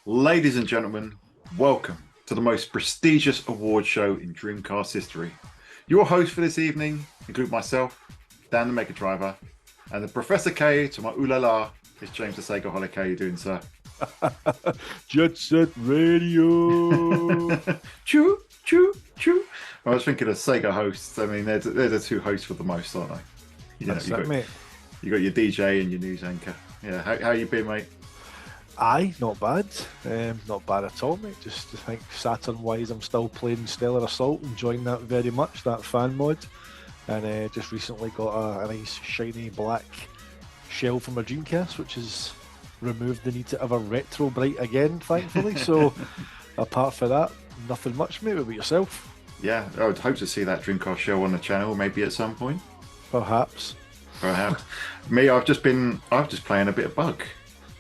Ladies and gentlemen, welcome to the most prestigious award show in Dreamcast history. Your host for this evening include myself, Dan the Mega Driver, and the Professor K to my ooh la la is James the SEGAGuys. How you doing, sir? Jet Set Radio. Choo, choo, choo. I was thinking of Sega hosts. I mean, they're the two hosts for the most, aren't they? That's it, mate. You got your DJ and your news anchor. Yeah, how you been, mate? Aye, not bad. Not bad at all, mate. Just to think Saturn-wise, I'm still playing Stellar Assault, enjoying that very much, that fan mod. And just recently got a nice shiny black shell from my Dreamcast, which has removed the need to ever retro bright again, thankfully. So apart from that, nothing much, mate. What about yourself? Yeah, I would hope to see that Dreamcast show on the channel maybe at some point. Perhaps. Me, I've just playing a bit of Bug.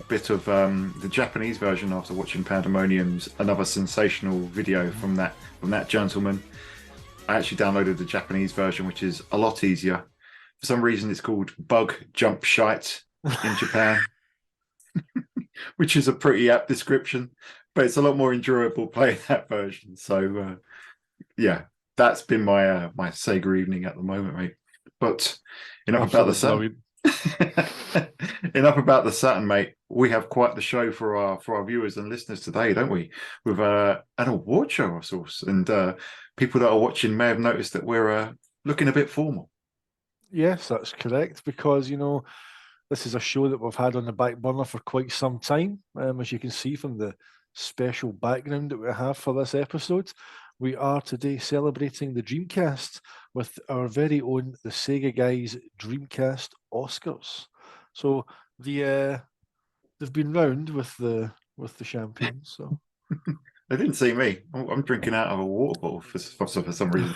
Bit of the Japanese version after watching Pandemonium's another sensational video from that gentleman. I actually downloaded the Japanese version, which is a lot easier. For some reason, it's called Bug Jump Shite in Japan, which is a pretty apt description, but it's a lot more enjoyable playing that version. So, yeah, that's been my my Sega evening at the moment, mate. But enough about the Saturn. Enough about the Saturn, mate. We have quite the show for our viewers and listeners today, don't we? With an award show of sorts, and people that are watching may have noticed that we're looking a bit formal. Yes, that's correct, because, this is a show that we've had on the back burner for quite some time. As you can see from the special background that we have for this episode, we are today celebrating the Dreamcast with our very own the SEGAGuys Dreamcast Oscars. So they've been round with the champagne. So They didn't see me. I'm drinking out of a water bottle for some reason.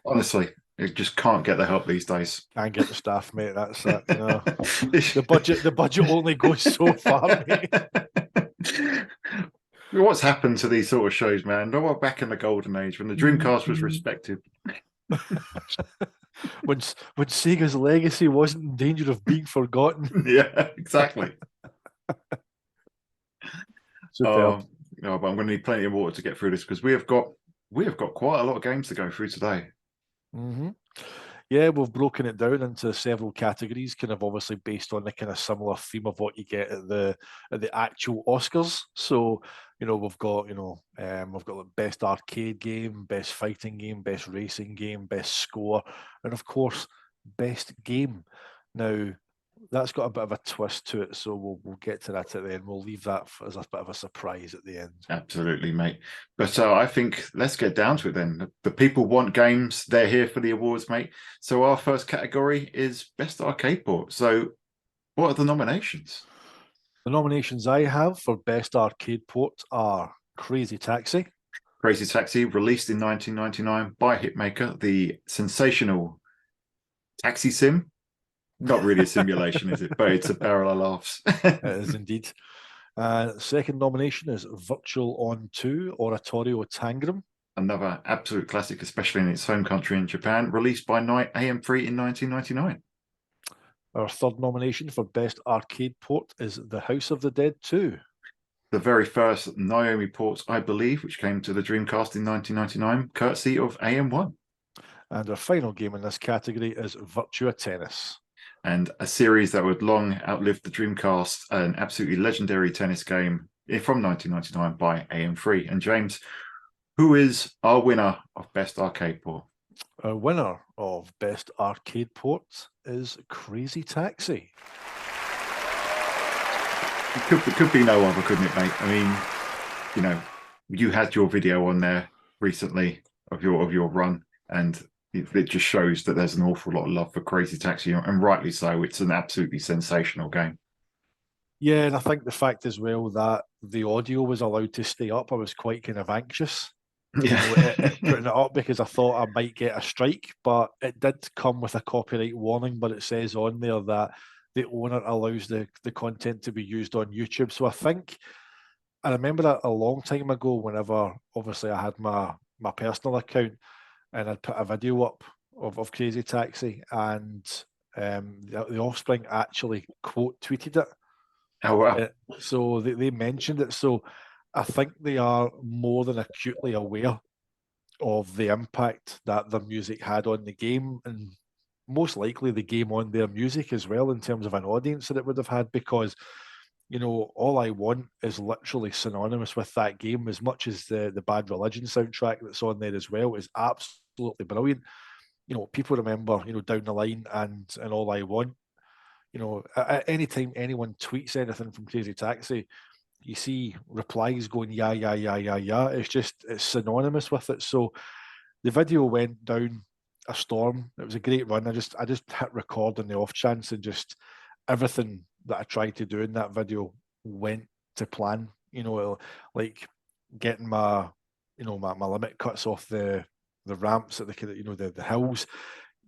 Honestly, it just can't get the help these days. Can't get the staff, mate. That's that. The budget only goes so far, mate. What's happened to these sort of shows, man? No, back in the golden age when the Dreamcast was respected. when Sega's legacy wasn't in danger of being forgotten. Yeah, exactly. Superb. No, but I'm going to need plenty of water to get through this because we have got quite a lot of games to go through today. Mm-hmm. Yeah, we've broken it down into several categories, kind of obviously based on the kind of similar theme of what you get at the actual Oscars. So, we've got like best arcade game, best fighting game, best racing game, best score, and of course, best game. Now, that's got a bit of a twist to it, so we'll get to that at the end. We'll leave that as a bit of a surprise at the end. Absolutely, mate. But I think let's get down to it then. The people want games; they're here for the awards, mate. So our first category is best arcade port. So, what are the nominations? The nominations I have for best arcade port are Crazy Taxi. Crazy Taxi, released in 1999 by Hitmaker, the sensational taxi sim. Not really a simulation, is it? But it's a barrel of laughs. It is indeed. Second nomination is Virtual On 2, Oratorio Tangram. Another absolute classic, especially in its home country in Japan, released by AM3 in 1999. Our third nomination for Best Arcade Port is The House of the Dead 2. The very first Naomi port, I believe, which came to the Dreamcast in 1999, courtesy of AM1. And our final game in this category is Virtua Tennis. And a series that would long outlive the Dreamcast, an absolutely legendary tennis game from 1999 by AM3. And James, who is our winner of Best Arcade Port? Our winner of Best Arcade Port is Crazy Taxi. It could be no other, couldn't it, mate? I mean, you had your video on there recently of your run, and it just shows that there's an awful lot of love for Crazy Taxi, and rightly so. It's an absolutely sensational game. Yeah, and I think the fact as well that the audio was allowed to stay up, I was quite kind of anxious putting it up because I thought I might get a strike, but it did come with a copyright warning, but it says on there that the owner allows the content to be used on YouTube. So I remember that a long time ago whenever obviously I had my personal account and I'd put a video up of Crazy Taxi, and the Offspring actually quote tweeted it Oh wow. So they mentioned it. So I think they are more than acutely aware of the impact that their music had on the game, and most likely the game on their music as well, in terms of an audience that it would have had, because All I Want is literally synonymous with that game, as much as the Bad Religion soundtrack that's on there as well is absolutely brilliant. People remember, Down the Line and All I Want. At any time anyone tweets anything from Crazy Taxi, you see replies going, yeah, yeah, yeah, yeah, yeah. It's synonymous with it. So the video went down a storm. It was a great run. I just hit record on the off chance, and just everything that I tried to do in that video went to plan. Like getting my limit cuts off the ramps at the hills,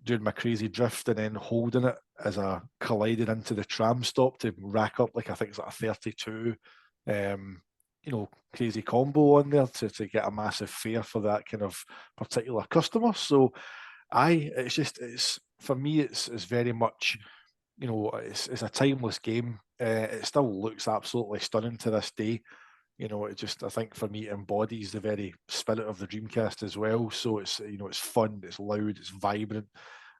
doing my crazy drift, and then holding it as I collided into the tram stop to rack up, like, I think it's like a 32 crazy combo on there to get a massive fare for that kind of particular customer. So it's for me, it's very much, it's a timeless game. It still looks absolutely stunning to this day. I think for me, it embodies the very spirit of the Dreamcast as well. So it's fun, it's loud, it's vibrant.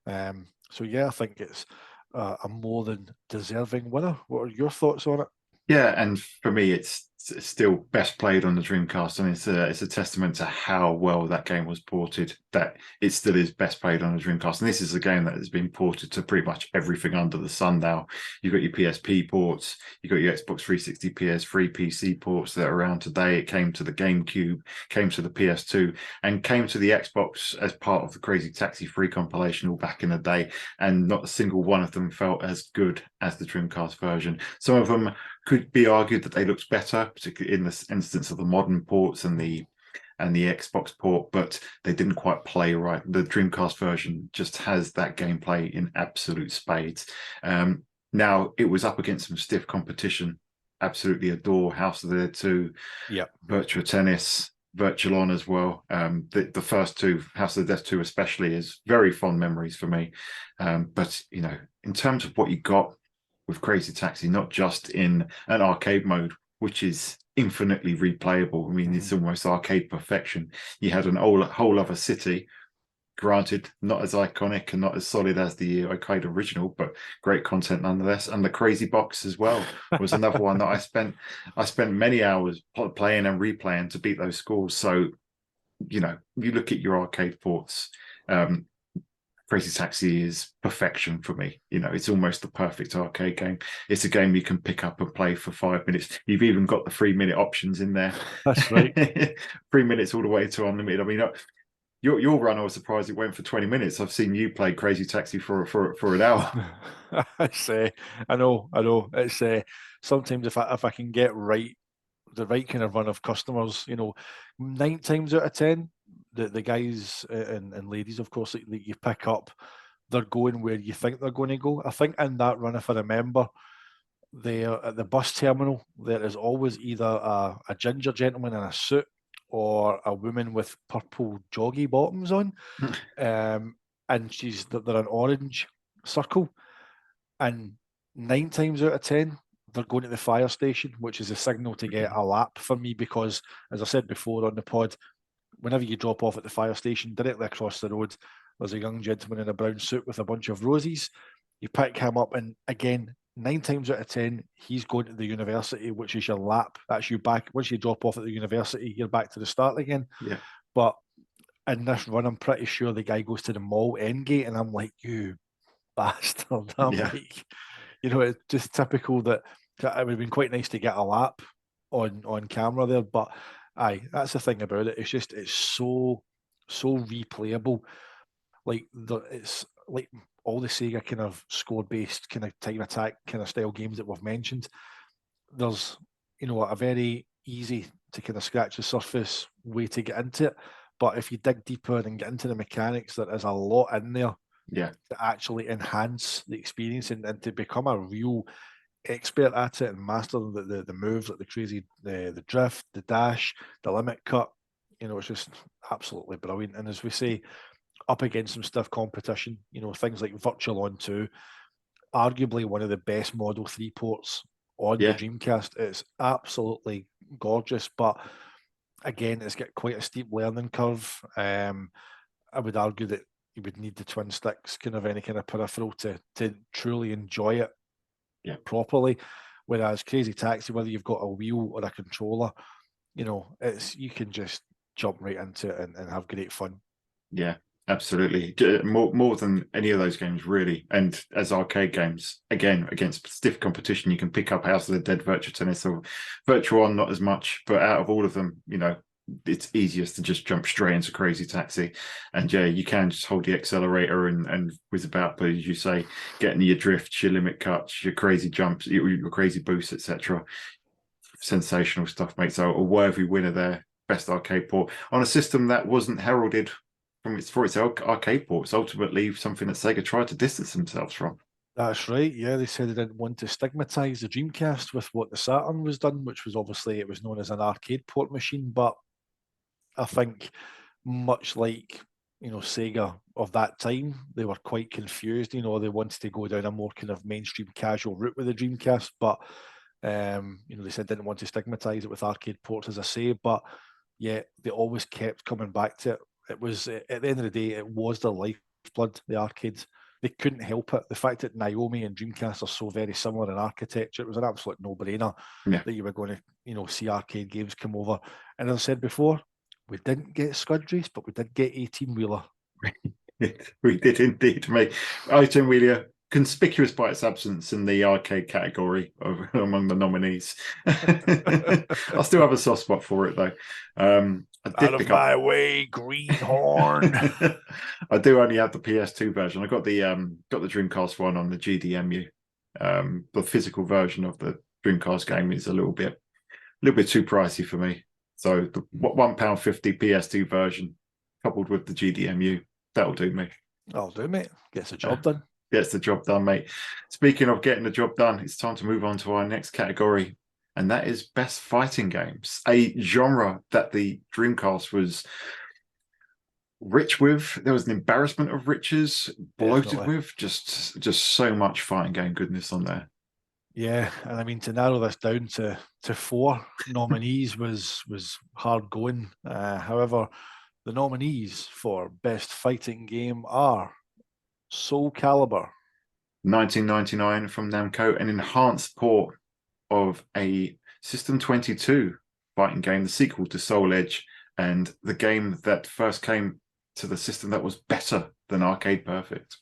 So yeah, I think it's a more than deserving winner. What are your thoughts on it? Yeah, and for me, it's still best played on the Dreamcast, and it's a testament to how well that game was ported that it still is best played on the Dreamcast. And this is a game that has been ported to pretty much everything under the sun now. You've got your PSP ports, you've got your Xbox 360, PS3, PC ports that are around today. It came to the GameCube, came to the PS2, and came to the Xbox as part of the Crazy Taxi free compilation all back in the day. And not a single one of them felt as good as the Dreamcast version. Some of them could be argued that they looked better, particularly in this instance of the modern ports and the Xbox port, but they didn't quite play right. The Dreamcast version just has that gameplay in absolute spades. Now, it was up against some stiff competition. Absolutely adore House of the Dead 2, Yeah. Virtua Tennis, Virtual On as well. The first two, House of the Dead 2 especially, is very fond memories for me. But, in terms of what you got with Crazy Taxi, not just in an arcade mode, which is infinitely replayable. I mean, it's almost arcade perfection. You had an whole other city, granted, not as iconic and not as solid as the arcade original, but great content nonetheless. And the Crazy Box as well was another one that I spent many hours playing and replaying to beat those scores. So, you look at your arcade ports. Crazy Taxi is perfection for me. It's almost the perfect arcade game. It's a game you can pick up and play for 5 minutes. You've even got the 3-minute options in there. That's right. 3 minutes all the way to unlimited. I mean, your run, I was surprised it went for 20 minutes. I've seen you play Crazy Taxi for an hour. I know. It's sometimes if I can get the right kind of run of customers, 9 times out of 10, the guys and ladies, of course, that you pick up, they're going where you think they're going to go. I think in that run, if I remember, there at the bus terminal, there is always either a ginger gentleman in a suit or a woman with purple joggy bottoms on, and they're an orange circle, and 9 times out of 10, they're going to the fire station, which is a signal to get a lap for me, because, as I said before on the pod, whenever you drop off at the fire station, directly across the road, there's a young gentleman in a brown suit with a bunch of roses. You pick him up, and again, 9 times out of 10, he's going to the university, which is your lap. That's you back. Once you drop off at the university, you're back to the start again. Yeah. But in this run, I'm pretty sure the guy goes to the mall end gate, and I'm like, you bastard. I'm like, it's just typical that it would have been quite nice to get a lap on camera there, but aye, that's the thing about it. It's so replayable. Like it's like all the Sega kind of score based kind of time attack kind of style games that we've mentioned. There's a very easy to kind of scratch the surface way to get into it, but if you dig deeper and get into the mechanics, there is a lot in there to actually enhance the experience and to become a real expert at it and master the moves, like the crazy the drift, the dash, the limit cut. It's just absolutely brilliant. And as we say, up against some stiff competition, things like Virtual On 2, arguably one of the best Model 3 ports on the Dreamcast. It's absolutely gorgeous, but again, it's got quite a steep learning curve. I would argue that you would need the twin sticks, kind of any kind of peripheral to truly enjoy it properly. Whereas Crazy Taxi, whether you've got a wheel or a controller, you know, you can just jump right into it and have great fun. Yeah, absolutely. More than any of those games, really. And as arcade games, again, against stiff competition, you can pick up House of the Dead, Virtua Tennis, or Virtua On, not as much. But out of all of them, you know, it's easiest to just jump straight into Crazy Taxi. And yeah, you can just hold the accelerator and whiz about, but as you say, getting your drifts, your limit cuts, your crazy jumps, your crazy boosts, etc. Sensational stuff, mate. So a worthy winner there. Best arcade port on a system that wasn't heralded for its arcade ports. Ultimately, something that Sega tried to distance themselves from. That's right. Yeah, they said they didn't want to stigmatize the Dreamcast with what the Saturn was done, which was obviously it was known as an arcade port machine. But I think much like, you know, Sega of that time, they were quite confused. You know, they wanted to go down a more kind of mainstream casual route with the Dreamcast, but you know, they said didn't want to stigmatize it with arcade ports, as I say. But yeah, they always kept coming back to it. It was, at the end of the day, it was their lifeblood, the arcades. They couldn't help it. The fact that Naomi and Dreamcast are so very similar in architecture, it was an absolute no-brainer that you were going to, you know, see arcade games come over. And as I said before, we didn't get Scud Race, but we did get 18-wheeler. We did indeed, mate. 18-wheeler, conspicuous by its absence in the arcade category among the nominees. I still have a soft spot for it, though. I did Out of my way, greenhorn. I do only have the PS2 version. I got the Dreamcast one on the GDMU. The physical version of the Dreamcast game is a little bit too pricey for me. So the £1.50 PS2 version, coupled with the GDMU, that'll do me. That'll do, mate. Gets the job done. Gets the job done, mate. Speaking of getting the job done, it's time to move on to our next category, and that is best fighting games, a genre that the Dreamcast was rich with. There was an embarrassment of riches, bloated with just so much fighting game goodness on there. Yeah, and I mean, to narrow this down to 4 nominees was hard going. However, the nominees for best fighting game are Soul Calibur, 1999 from Namco, an enhanced port of a System 22 fighting game, the sequel to Soul Edge, and the game that first came to the system that was better than Arcade Perfect.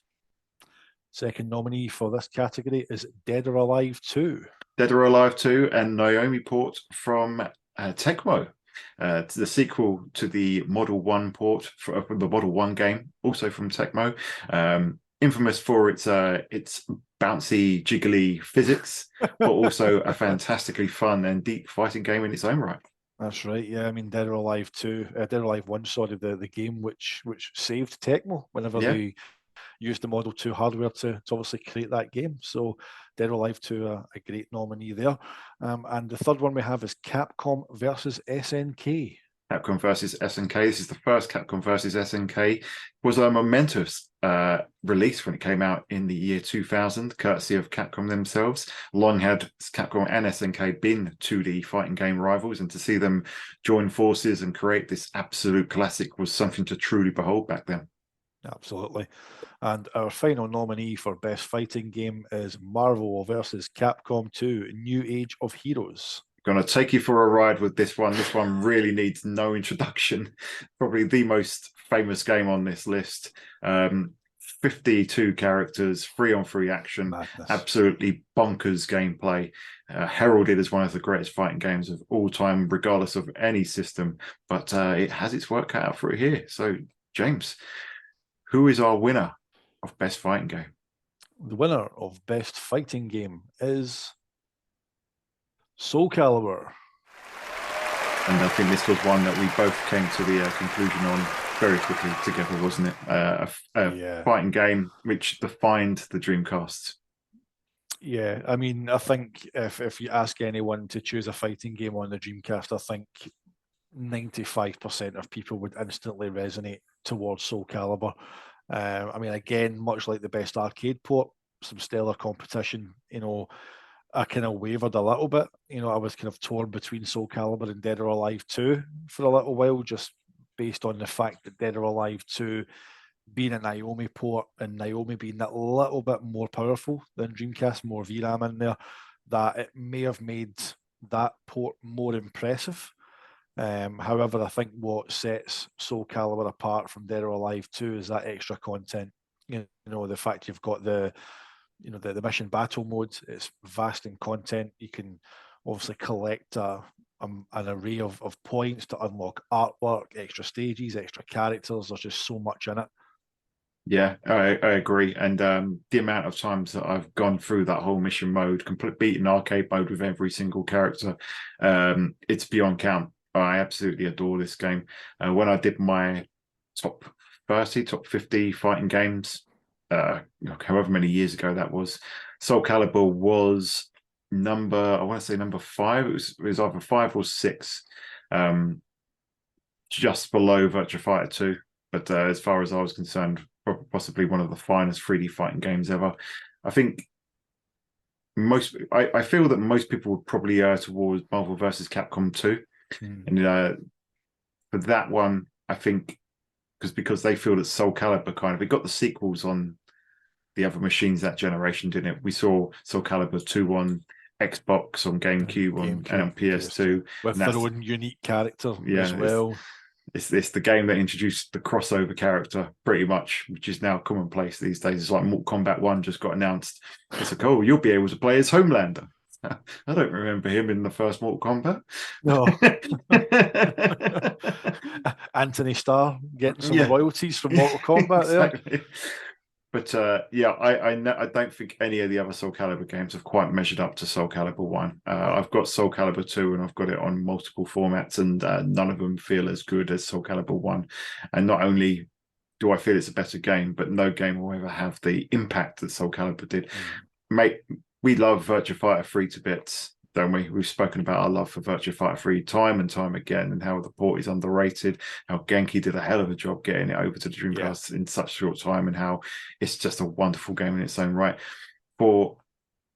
Second nominee for this category is Dead or Alive 2. Dead or Alive 2 and Naomi port from Tecmo. The sequel to the Model 1 port from the Model 1 game, also from Tecmo. Infamous for its bouncy, jiggly physics, but also a fantastically fun and deep fighting game in its own right. That's right. Yeah, I mean, Dead or Alive 2, Dead or Alive 1, sorry, the game which saved Tecmo whenever they used the Model 2 hardware to obviously create that game. So Dead or Alive 2, a great nominee there. And the third one we have is Capcom versus SNK. Capcom versus SNK. This is the first Capcom versus SNK. It was a momentous release when it came out in the year 2000, courtesy of Capcom themselves. Long had Capcom and SNK been 2D fighting game rivals, and to see them join forces and create this absolute classic was something to truly behold back then. Absolutely. And our final nominee for best fighting game is Marvel versus Capcom 2, New Age of Heroes. Going to take you for a ride with this one. This one really needs no introduction. Probably the most famous game on this list. 52 characters, 3-on-3 action, madness. Absolutely bonkers gameplay. Heralded as one of the greatest fighting games of all time, regardless of any system. But it has its work cut out for it here. So, James, who is our winner of best fighting game? The winner of best fighting game is Soul Calibur. And I think this was one that we both came to the conclusion on very quickly together, wasn't it? A fighting game which defined the Dreamcast. Yeah, I mean, I think if you ask anyone to choose a fighting game on the Dreamcast, I think 95% of people would instantly resonate towards Soul Calibur. I mean, again, much like the best arcade port, some stellar competition, you know, I kind of wavered a little bit. You know, I was kind of torn between Soul Calibur and Dead or Alive 2 for a little while, just based on the fact that Dead or Alive 2 being a Naomi port and Naomi being a little bit more powerful than Dreamcast, more VRAM in there, that it may have made that port more impressive. However, I think what sets Soul Calibur apart from Dead or Alive 2 is that extra content. You know, the fact you've got the mission battle mode. It's vast in content. You can obviously collect an array of points to unlock artwork, extra stages, extra characters. There's just so much in it. Yeah, I agree. And the amount of times that I've gone through that whole mission mode, beating arcade mode with every single character, it's beyond count. I absolutely adore this game. When I did my top 50 fighting games, however many years ago that was, Soul Calibur was I want to say number 5. It was either 5 or 6, just below Virtua Fighter 2. But as far as I was concerned, possibly one of the finest 3D fighting games ever. I think I feel that most people would probably err towards Marvel vs. Capcom 2. And for that one, I think because they feel that Soul Calibur it got the sequels on the other machines that generation, didn't it? We saw Soul Calibur 2 on Xbox, on GameCube, and on PS2. With their own unique character as well. It's the game that introduced the crossover character, pretty much, which is now commonplace these days. It's like Mortal Kombat 1 just got announced. It's like, oh, you'll be able to play as Homelander. I don't remember him in the first Mortal Kombat. No. Anthony Starr getting some royalties from Mortal Kombat exactly. there. But I don't think any of the other Soul Calibur games have quite measured up to Soul Calibur 1. I've got Soul Calibur 2 and I've got it on multiple formats, and none of them feel as good as Soul Calibur 1. And not only do I feel it's a better game, but no game will ever have the impact that Soul Calibur did. Mate, we love Virtua Fighter 3 to bits, don't we? We've spoken about our love for Virtua Fighter 3 time and time again, and how the port is underrated, how Genki did a hell of a job getting it over to the Dreamcast in such short time, and how it's just a wonderful game in its own right. For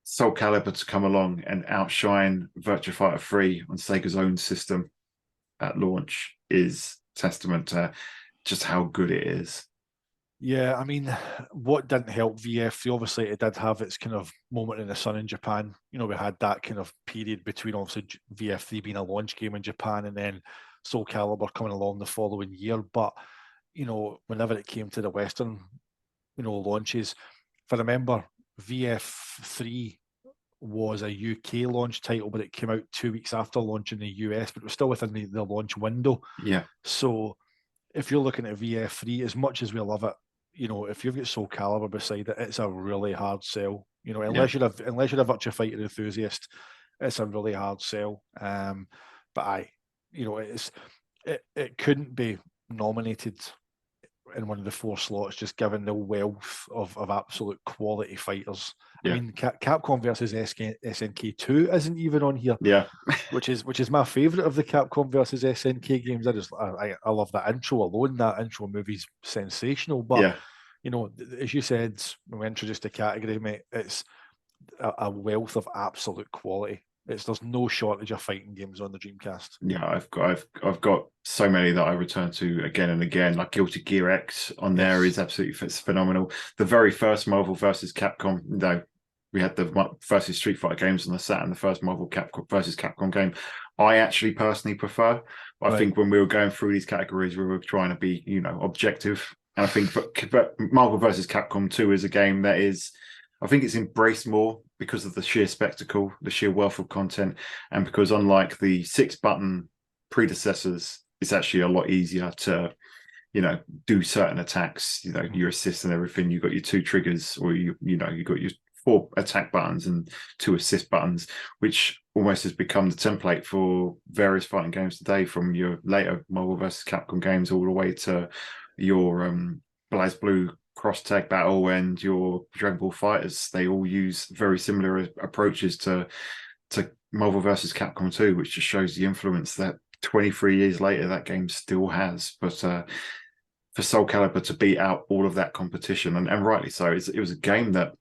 Soul Calibur to come along and outshine Virtua Fighter 3 on Sega's own system at launch is testament to just how good it is. Yeah, I mean, what didn't help VF3, obviously it did have its kind of moment in the sun in Japan. You know, we had that kind of period between obviously VF3 being a launch game in Japan and then Soul Calibur coming along the following year. But, you know, whenever it came to the Western, you know, launches, if I remember, VF3 was a UK launch title, but it came out 2 weeks after launch in the US, but it was still within the launch window. Yeah. So if you're looking at VF3, as much as we love it, you know, if you've got Soul Calibur beside it, it's a really hard sell. You know, unless you're a Virtua Fighter enthusiast, it's a really hard sell. But you know, it couldn't be nominated in one of the 4 slots, just given the wealth of absolute quality fighters. I mean, Capcom versus SNK2 isn't even on here. Yeah, which is my favourite of the Capcom versus SNK games. I love that intro alone. That intro movie's sensational. But you know, as you said when we introduced the category, mate, it's a wealth of absolute quality. There's no shortage of fighting games on the Dreamcast. Yeah, I've got so many that I return to again and again. Like Guilty Gear X on there is absolutely phenomenal. The very first Marvel versus Capcom, we had the versus Street Fighter games on the Saturn. The first Marvel versus Capcom game, I actually personally prefer. I think when we were going through these categories, we were trying to be, you know, objective. And I think, but Marvel versus Capcom 2 is a game that is, I think it's embraced more because of the sheer spectacle, the sheer wealth of content, and because unlike the 6-button predecessors, it's actually a lot easier to, you know, do certain attacks. You know, your assist and everything. You got your 2 triggers, or you got your 4 attack buttons and 2 assist buttons, which almost has become the template for various fighting games today, from your later Marvel vs. Capcom games all the way to your BlazBlue Cross Tag Battle and your Dragon Ball Fighters. They all use very similar approaches to Marvel vs. Capcom 2, which just shows the influence that 23 years later that game still has. But for Soul Calibur to beat out all of that competition, and rightly so, it was a game that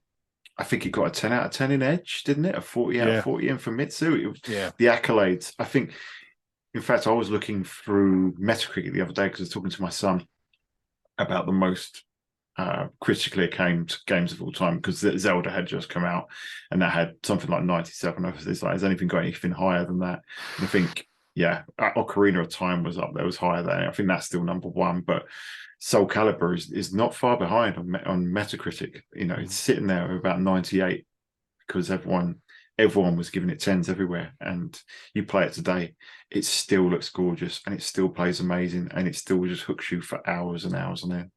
I think it got a 10 out of 10 in Edge, didn't it? A 40 out of 40 in Famitsu. It was the accolades. I think, in fact, I was looking through Metacritic the other day because I was talking to my son about the most critically acclaimed games of all time, because Zelda had just come out and that had something like 97. It's like, has anything got anything higher than that? And I think, yeah, Ocarina of Time was up there, was higher there. I think that's still number one, but Soul Calibur is not far behind on Metacritic. You know, it's sitting there at about 98 because everyone was giving it 10s everywhere. And you play it today, it still looks gorgeous and it still plays amazing and it still just hooks you for hours and hours on end.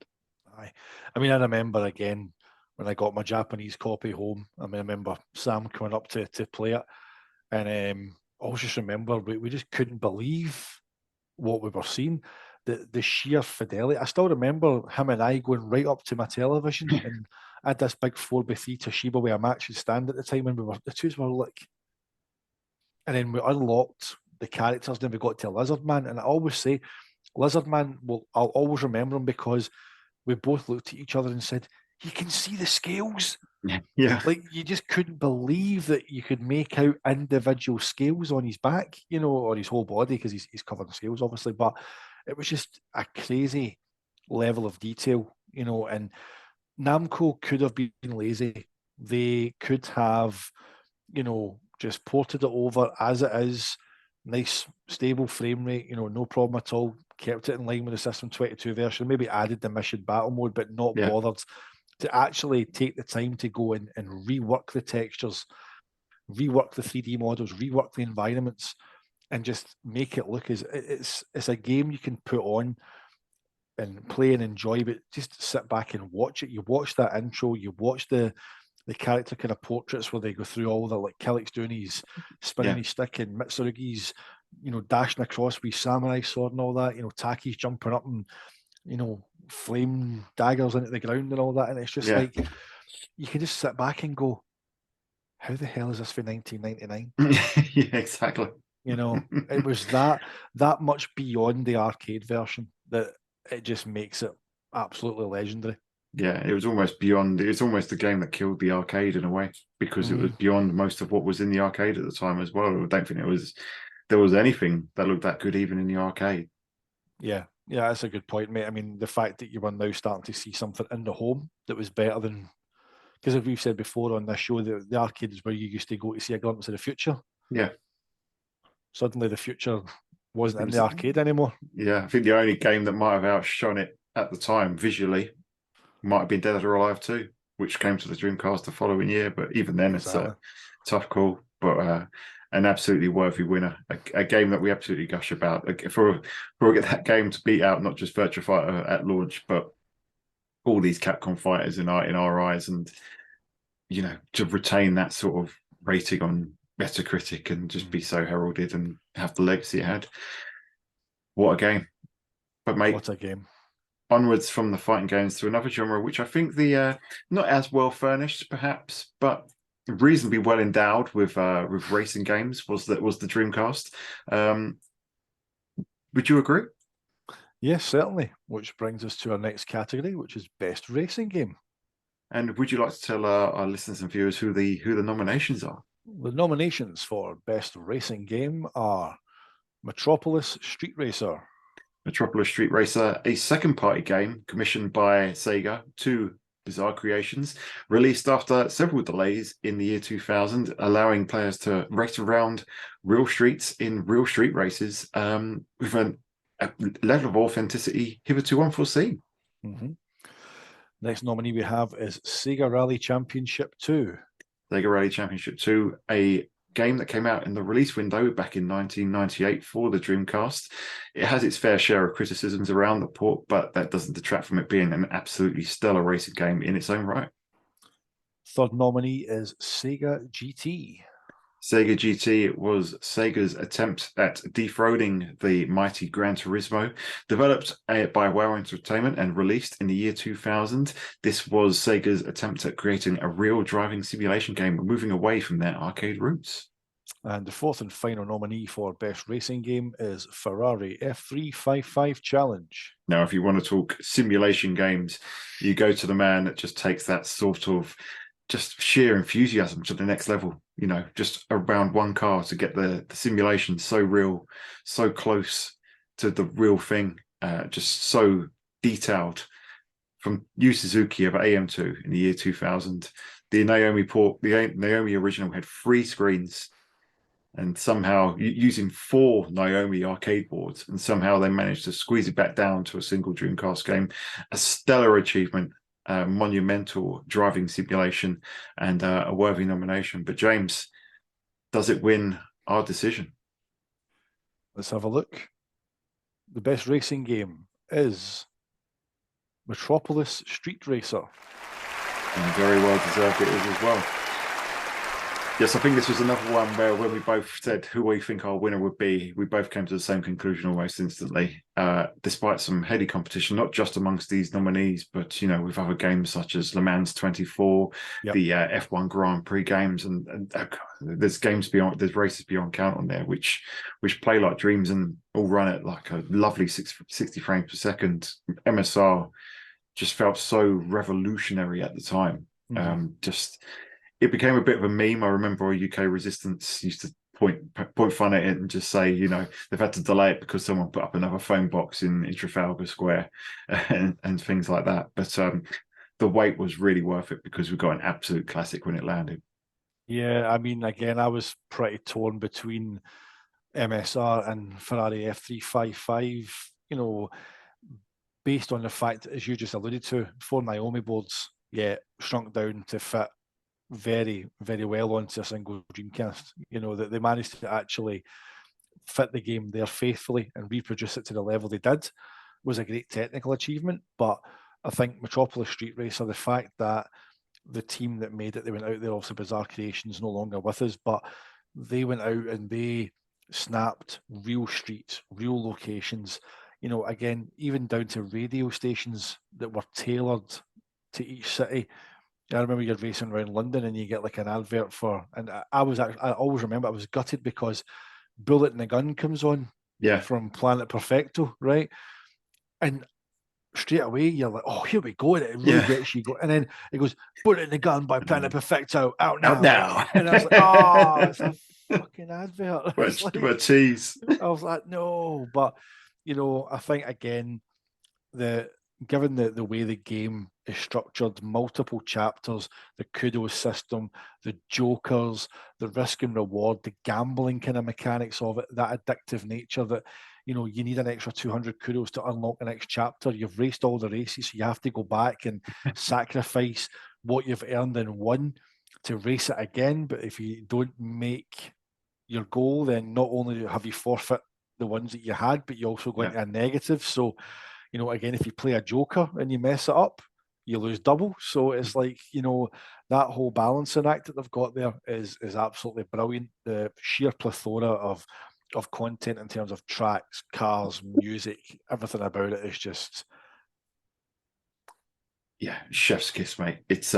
I mean, I remember again when I got my Japanese copy home. I mean, I remember Sam coming up to play it, and I always just remember we just couldn't believe what we were seeing. The sheer fidelity. I still remember him and I going right up to my television, and I had this big 4x3 Toshiba where a match would stand at the time, and the two were like, and then we unlocked the characters, then we got to Lizard Man, and I always say, Lizard Man, I'll always remember him because we both looked at each other and said, you can see the scales. Yeah. Like, you just couldn't believe that you could make out individual scales on his back, you know, or his whole body, because he's covered in scales, obviously. But it was just a crazy level of detail, you know, and Namco could have been lazy. They could have, you know, just ported it over as it is, nice, stable frame rate, you know, no problem at all. Kept it in line with the System 22 version, maybe added the mission battle mode, but not bothered to actually take the time to go in and rework the textures, rework the 3D models, rework the environments, and just make it look as it's a game you can put on and play and enjoy, but just sit back and watch it. You watch that intro, you watch the character kind of portraits where they go through all the, like Killick's doing his spinning his stick, and Mitsurugi's, you know, dashing across with samurai sword and all that, you know, Taki's jumping up and, you know, flame daggers into the ground and all that. And it's just like, you can just sit back and go, how the hell is this for 1999? Yeah, exactly. You know, it was that much beyond the arcade version that it just makes it absolutely legendary. Yeah, it was almost beyond. It's almost the game that killed the arcade in a way, because it was beyond most of what was in the arcade at the time as well. I don't think there was anything that looked that good even in the arcade. Yeah, that's a good point, mate. I mean, the fact that you were now starting to see something in the home that was better than, because as we've said before on this show, the arcade is where you used to go to see a glimpse of the future. Yeah. Suddenly the future wasn't in the arcade anymore. Yeah, I think the only game that might have outshone it at the time visually might have been Dead or Alive 2, which came to the Dreamcast the following year. But even then, it's a tough call. But an absolutely worthy winner, a game that we absolutely gush about. For that game to beat out not just Virtua Fighter at launch, but all these Capcom fighters in our eyes, and you know, to retain that sort of rating on Metacritic and just be so heralded and have the legacy it had. What a game! But mate, what a game! Onwards from the fighting games to another genre, which I think the not as well furnished, perhaps, but reasonably well endowed with racing games was the Dreamcast. Would you agree? Yes, certainly. Which brings us to our next category, which is best racing game. And would you like to tell our listeners and viewers who the nominations are? The nominations for best racing game are Metropolis Street Racer. Metropolis Street Racer, a second-party game commissioned by Sega, two bizarre creations, released after several delays in the year 2000, allowing players to race around real streets in real street races with a level of authenticity hitherto unforeseen. Next nominee we have is Sega Rally Championship 2. Sega Rally Championship 2, a game that came out in the release window back in 1998 for the Dreamcast. It has its fair share of criticisms around the port, but that doesn't detract from it being an absolutely stellar racing game in its own right. Third nominee is Sega GT. Sega GT was Sega's attempt at dethroning the mighty Gran Turismo. Developed by WoW Entertainment and released in the year 2000, this was Sega's attempt at creating a real driving simulation game, moving away from their arcade roots. And the fourth and final nominee for best racing game is Ferrari F355 Challenge. Now, if you want to talk simulation games, you go to the man that just takes that sort of just sheer enthusiasm to the next level, just around one car to get the simulation so real, so close to the real thing, just so detailed. From Yu Suzuki of AM2 in the year 2000, the Naomi original had 3 screens, and somehow using 4 Naomi arcade boards, and somehow they managed to squeeze it back down to a single Dreamcast game. A stellar achievement, monumental driving simulation, and a worthy nomination. But James, does it win our decision? Let's have a look. The best racing game is Metropolis Street Racer. And very well deserved it is as well. Yes, I think this was another one where when we both said who we think our winner would be, we both came to the same conclusion almost instantly, despite some heady competition, not just amongst these nominees, but, with other games such as Le Mans 24, the F1 Grand Prix games, and there's races beyond count on there, which play like dreams and all run at like a lovely 60 frames per second. MSR just felt so revolutionary at the time. It became a bit of a meme. I remember UK Resistance used to point fun at it and just say, they've had to delay it because someone put up another phone box in Trafalgar Square and things like that. But the wait was really worth it because we got an absolute classic when it landed. Yeah, I mean, again, I was pretty torn between MSR and Ferrari F355, based on the fact, as you just alluded to, 4 Naomi boards, shrunk down to fit very, very well onto a single Dreamcast. That they managed to actually fit the game there faithfully and reproduce it to the level they did was a great technical achievement. But I think Metropolis Street Racer, the fact that the team that made it, they went out there, obviously Bizarre Creations no longer with us, but they went out and they snapped real streets, real locations, again, even down to radio stations that were tailored to each city. I remember you're racing around London and you get like an advert for, and I always remember I was gutted because Bullet in the Gun comes on from Planet Perfecto, right? And straight away you're like, oh, here we go, and it really gets you going. And then it goes, Bullet in the Gun by Planet Perfecto, out now. And I was like, oh, it's a fucking advert. What a tease. I was like, no, but I think again, given the way the game is structured, multiple chapters, the kudos system, the jokers, the risk and reward, the gambling kind of mechanics of it, that addictive nature that, you need an extra 200 kudos to unlock the next chapter. You've raced all the races, so you have to go back and sacrifice what you've earned in one to race it again. But if you don't make your goal, then not only have you forfeit the ones that you had, but you also go into a negative. So, again, if you play a joker and you mess it up, you lose double. So it's like, that whole balancing act that they've got there is absolutely brilliant. The sheer plethora of content in terms of tracks, cars, music, everything about it is just... Yeah, chef's kiss, mate. It's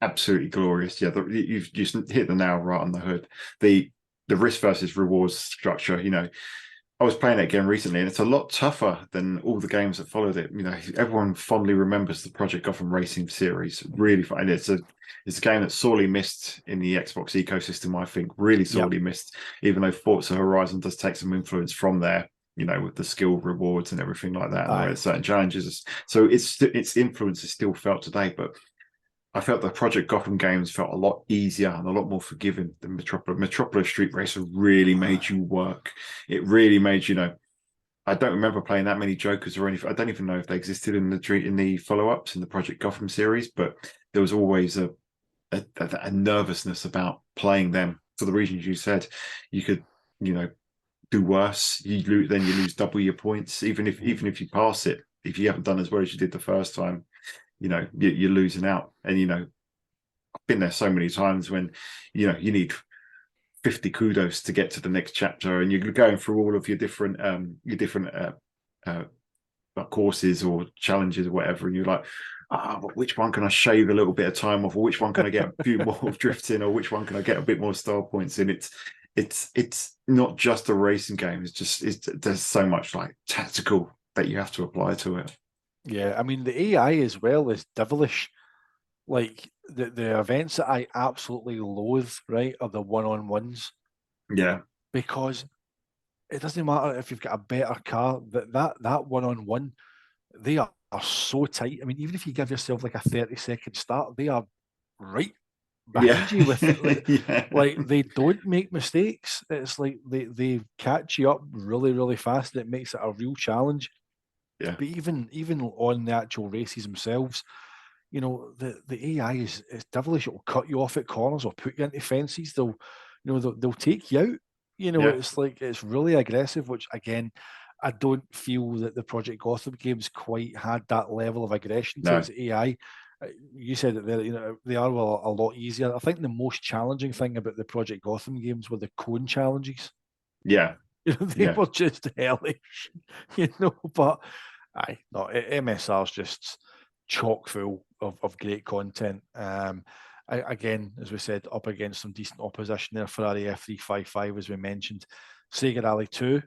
absolutely glorious. Yeah, you've just hit the nail right on the hood. The risk versus rewards structure, I was playing it again recently, and it's a lot tougher than all the games that followed it. Everyone fondly remembers the Project Gotham Racing series. Really fun. It's a game that's sorely missed in the Xbox ecosystem, I think. Really sorely missed, even though Forza Horizon does take some influence from there, with the skill rewards and everything like that, and certain challenges. So its influence is still felt today, but I felt the Project Gotham games felt a lot easier and a lot more forgiving than Metropolis. Metropolis Street Racer really made you work. It really made I don't remember playing that many Jokers or anything. I don't even know if they existed in the follow-ups in the Project Gotham series, but there was always a nervousness about playing them for the reasons you said. You could, do worse. You lose double your points, even if you pass it. If you haven't done as well as you did the first time, you're losing out. And I've been there so many times when you need 50 kudos to get to the next chapter, and you're going through all of your different courses or challenges or whatever, and you're like, but which one can I shave a little bit of time off, or which one can I get a few more drifts in, or which one can I get a bit more style points in? It's not just a racing game. There's so much like tactical that you have to apply to it. Yeah, I mean, the AI as well is devilish. like the events that I absolutely loathe, right, are the one-on-ones. Yeah. Because it doesn't matter if you've got a better car, that one-on-one, they are so tight. I mean, even if you give yourself like a 30-second start, they are right behind you with like they don't make mistakes. It's like they catch you up really, really fast, and it makes it a real challenge. Yeah. But even on the actual races themselves, you know, the AI is devilish. It'll cut you off at corners or put you into fences. They'll take you out. You know, Yeah. it's like it's really aggressive, which again, I don't feel that the Project Gotham games quite had that level of aggression to its AI. You said that they are a lot easier. I think the most challenging thing about the Project Gotham games were the cone challenges. Yeah. They were just hellish, but MSR is just chock full of great content. Again, as we said, up against some decent opposition there. Ferrari F355, as we mentioned, Sega Rally 2,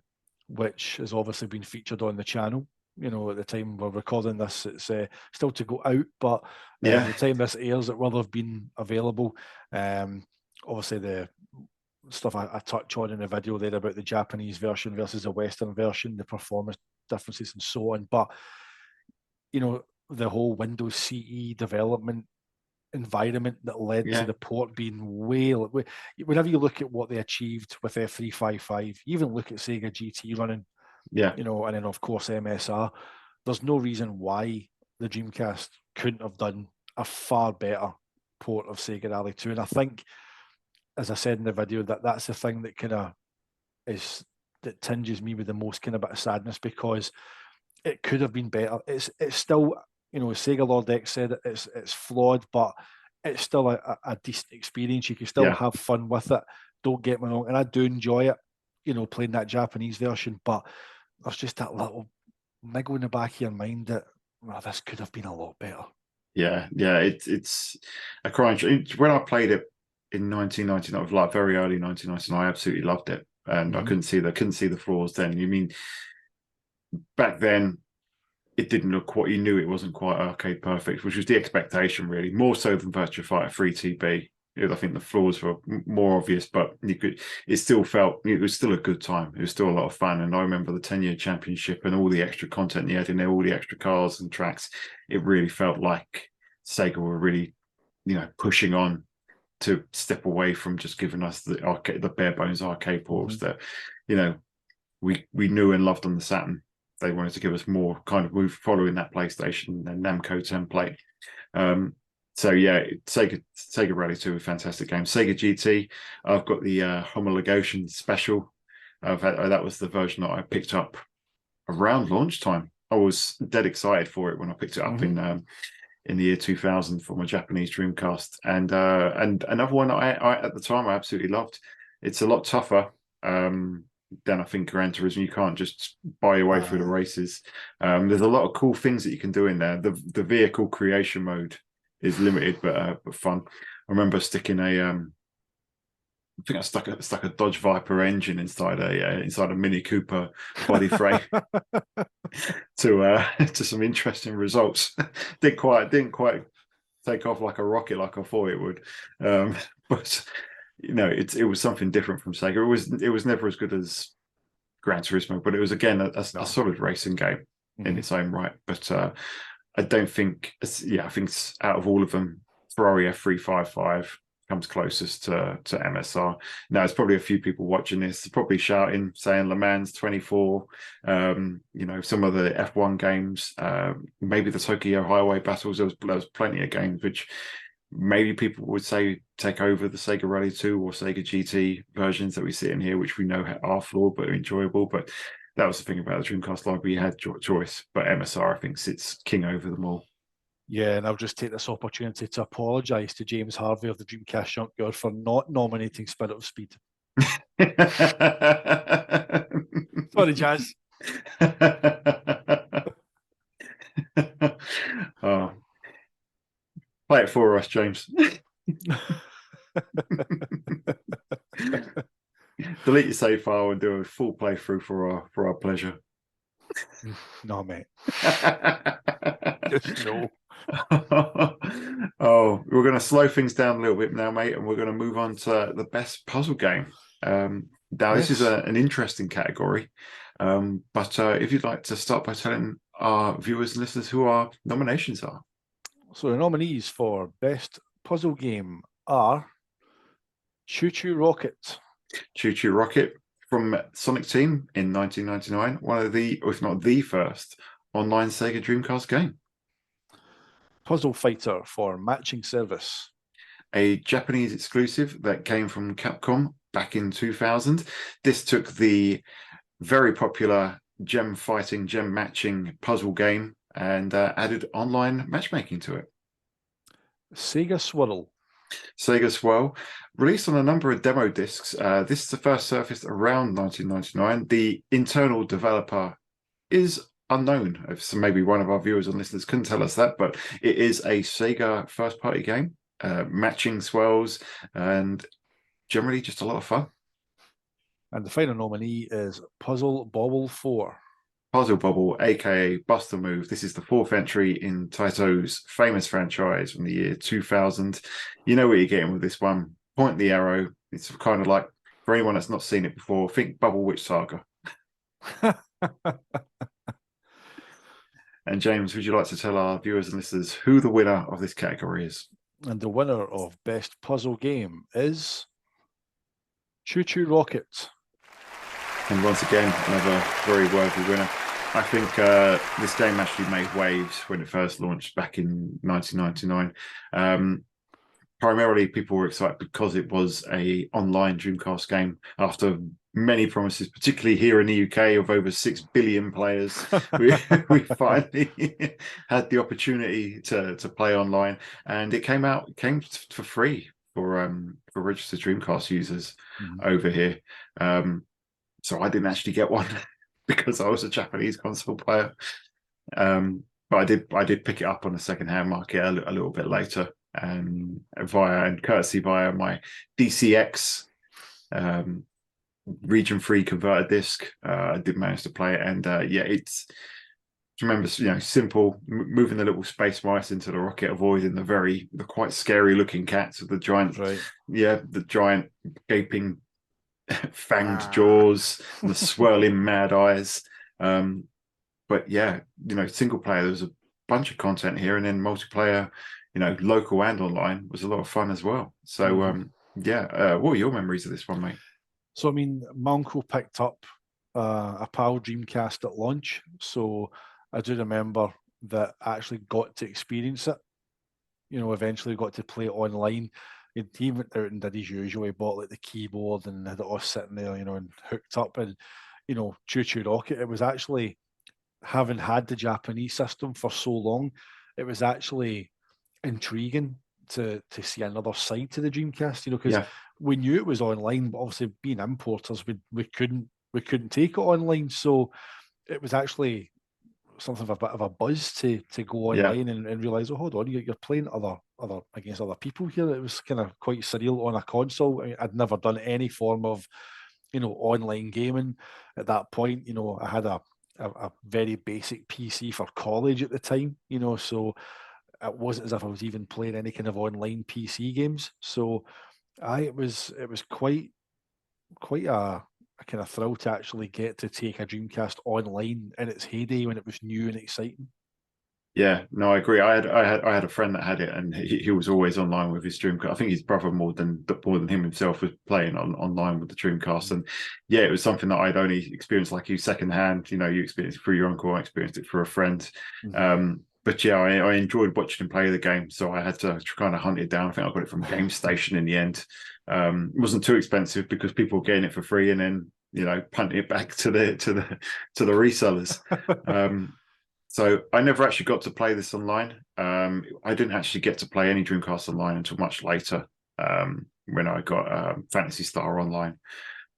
which has obviously been featured on the channel. You know, at the time we're recording this, it's still to go out, but at the time this airs, it will have been available. Obviously, the stuff I touch on in the video there about the Japanese version versus the Western version, the performance differences and so on. But, you know, the whole Windows CE development environment that led to the port being whenever you look at what they achieved with F355, you even look at Sega GT running, you know, and then of course MSR, there's no reason why the Dreamcast couldn't have done a far better port of Sega Rally 2. And I think, as I said in the video, that's the thing that kind of that tinges me with the most kind of bit of sadness, because it could have been better. It's still, you know, Sega Lord X said it's flawed, but it's still a decent experience. You can still have fun with it. Don't get me wrong, and I do enjoy it, you know, playing that Japanese version. But there's just that little niggle in the back of your mind that this could have been a lot better. Yeah, it's a crime. When I played it in 1999, like very early 1999, I absolutely loved it, and I couldn't see the flaws then. You mean back then it didn't look what you knew it wasn't quite arcade perfect, which was the expectation, really, more so than Virtua Fighter 3 TB. I think the flaws were more obvious, but it still felt, it was still a good time. It was still a lot of fun. And I remember the 10-year championship and all the extra content you had in there, all the extra cars and tracks. It really felt like Sega were really, you know, pushing on to step away from just giving us the bare bones arcade ports that, you know, we knew and loved on the Saturn. They wanted to give us more, kind of move following that PlayStation and Namco template. So yeah, Sega Rally 2, a fantastic game. Sega GT, I've got the homologation special. That was the version that I picked up around launch time. I was dead excited for it when I picked it up in the year 2000 for my Japanese Dreamcast. And another one I at the time I absolutely loved. It's a lot tougher than I think Gran Turismo. You can't just buy your way through the races. There's a lot of cool things that you can do in there. The vehicle creation mode is limited but fun. I remember sticking I think I stuck a Dodge Viper engine inside a Mini Cooper body frame to some interesting results. didn't quite take off like a rocket like I thought it would, but you know, it was something different from Sega. It was never as good as Gran Turismo, but it was again a solid racing game in its own right. But I don't think, I think out of all of them, Ferrari F355 comes closest to MSR. Now, there's probably a few people watching this, probably shouting, saying Le Mans 24, you know, some of the F1 games, maybe the Tokyo Highway battles. There was plenty of games which maybe people would say take over the Sega Rally 2 or Sega GT versions that we see in here, which we know are flawed but are enjoyable. But that was the thing about the Dreamcast library. You had choice, but MSR, I think, sits king over them all. Yeah, and I'll just take this opportunity to apologise to James Harvey of the Dreamcast Junkyard for not nominating Spirit of Speed. Sorry, Jazz. Oh. Play it for us, James. Delete your save file and do a full playthrough for our pleasure. No, mate. Just no. Oh, we're going to slow things down a little bit now, mate, and we're going to move on to the best puzzle game. Now, this is Yes. an interesting category, but if you'd like to start by telling our viewers and listeners who our nominations are. So the nominees for best puzzle game are Choo Choo Rocket, Choo Choo Rocket from Sonic Team in 1999, one of the, if not the first, online Sega Dreamcast game. Puzzle Fighter for Matching Service, A Japanese exclusive that came from Capcom back in 2000. This took the very popular gem fighting, gem matching puzzle game and added online matchmaking to it. Sega Swirl, Sega Swirl, released on a number of demo discs. This is the first surfaced around 1999. The internal developer is unknown. So maybe one of our viewers and listeners couldn't tell us that, but it is a Sega first-party game, matching swirls, and generally just a lot of fun. and the final nominee is Puzzle Bobble 4. Puzzle Bobble, aka Buster Move. This is the fourth entry in Taito's famous franchise from the year 2000. You know what you're getting with this one. Point the arrow. It's kind of like, for anyone that's not seen it before, think Bubble Witch Saga. And James, would you like to tell our viewers and listeners who the winner of this category is? And the winner of best puzzle game is Choo Choo Rocket. And once again, another very worthy winner. I think this game actually made waves when it first launched back in 1999. Primarily, people were excited because it was an online Dreamcast game. After many promises, particularly here in the UK, of over 6 billion players, we finally had the opportunity to play online, and it came for free for registered Dreamcast users over here. So I didn't actually get one because I was a Japanese console player. But I did pick it up on the second-hand market a little bit later, courtesy via my DCX region-free converter disc. I did manage to play it, and it's. Remember, simple, moving the little space mice into the rocket, avoiding the quite scary-looking cats with the giant, the giant gaping fanged jaws and the swirling mad eyes. But single player, there was a bunch of content here, and then multiplayer, local and online, was a lot of fun as well. So what are your memories of this one, mate? So I mean, my uncle picked up a PAL Dreamcast at launch, so I do remember that I actually got to experience it. Eventually got to play it online. He went out and did his usual. He bought like the keyboard and had it all sitting there, and hooked up. And Choo Choo Rocket, it was actually, having had the Japanese system for so long, it was actually intriguing to see another side to the Dreamcast. Because we knew it was online, but obviously being importers, we couldn't take it online. So it was actually something of a bit of a buzz to go online and realize, oh, hold on, you're playing other against other people here. It was kind of quite surreal on a console. I mean, I'd never done any form of online gaming at that point. I had a very basic PC for college at the time, so it wasn't as if I was even playing any kind of online PC games. So it was quite a kind of thrill to actually get to take a Dreamcast online in its heyday when it was new and exciting. Yeah, no, I agree. I had a friend that had it, and he was always online with his Dreamcast. I think his brother more than him himself was playing online with the Dreamcast, and it was something that I'd only experienced like you secondhand. You experienced it through your uncle, I experienced it through a friend. But I enjoyed watching him play the game, so I had to kind of hunt it down. I think I got it from Game Station in the end. It wasn't too expensive because people were getting it for free, and then punting it back to the resellers. So I never actually got to play this online. I didn't actually get to play any Dreamcast online until much later, when I got Phantasy Star Online.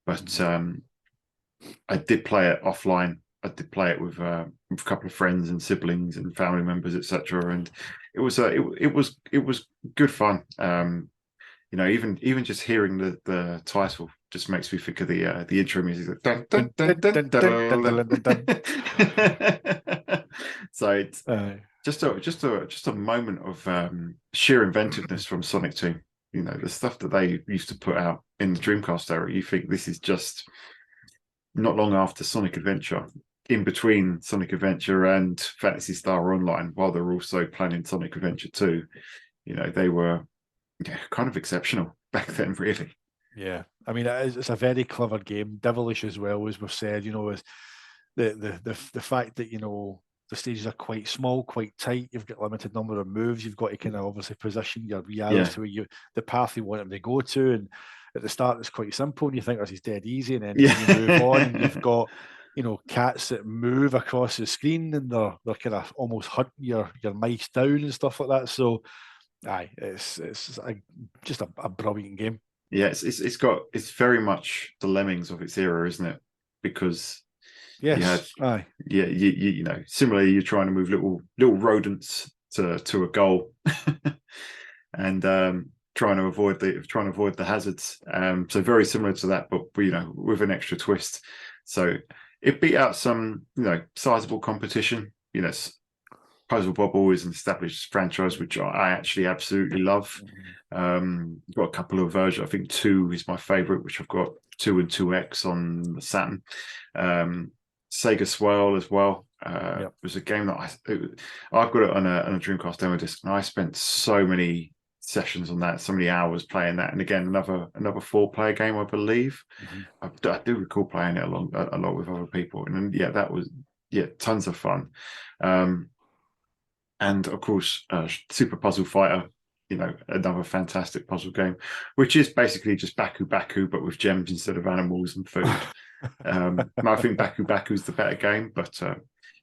But I did play it offline. I did play it with a couple of friends and siblings and family members, etc. And it was good fun. Even just hearing the title just makes me think of the intro music. So it's just a moment of sheer inventiveness from Sonic Team. You know, the stuff that they used to put out in the Dreamcast era. You think this is just not long after Sonic Adventure, in between Sonic Adventure and Phantasy Star Online, while they're also planning Sonic Adventure 2. You know, they were kind of exceptional back then, really. Yeah, I mean, it's a very clever game, devilish as well, as we've said. You know, with the fact that, you know, the stages are quite small, quite tight. You've got a limited number of moves. You've got to kind of obviously position your arrows to where the path you want them to go to. And at the start, it's quite simple, and you think this is dead easy. And then you move on, and you've got, you know, cats that move across the screen, and they're kind of almost hunting your mice down and stuff like that. So, it's just a brilliant game. Yeah, it's very much the Lemmings of its era, isn't it? Because yes, you know, similarly, you're trying to move little rodents to a goal, and trying to avoid the hazards. So very similar to that, but you know, with an extra twist. So it beat out some, you know, sizable competition. You know, Puzzle Bobble is an established franchise which I actually absolutely love. Got a couple of versions. I think 2 is my favorite, which I've got 2 and 2X on the Saturn. Sega Swirl as well. It was a game that I've got it on a Dreamcast demo disc, and I spent so many sessions on that, so many hours playing that. And again, another 4-player game, I believe. I do recall playing it a lot with other people, and that was tons of fun. And of course, Super Puzzle Fighter, you know, another fantastic puzzle game, which is basically just Baku, but with gems instead of animals and food. I think Baku is the better game, but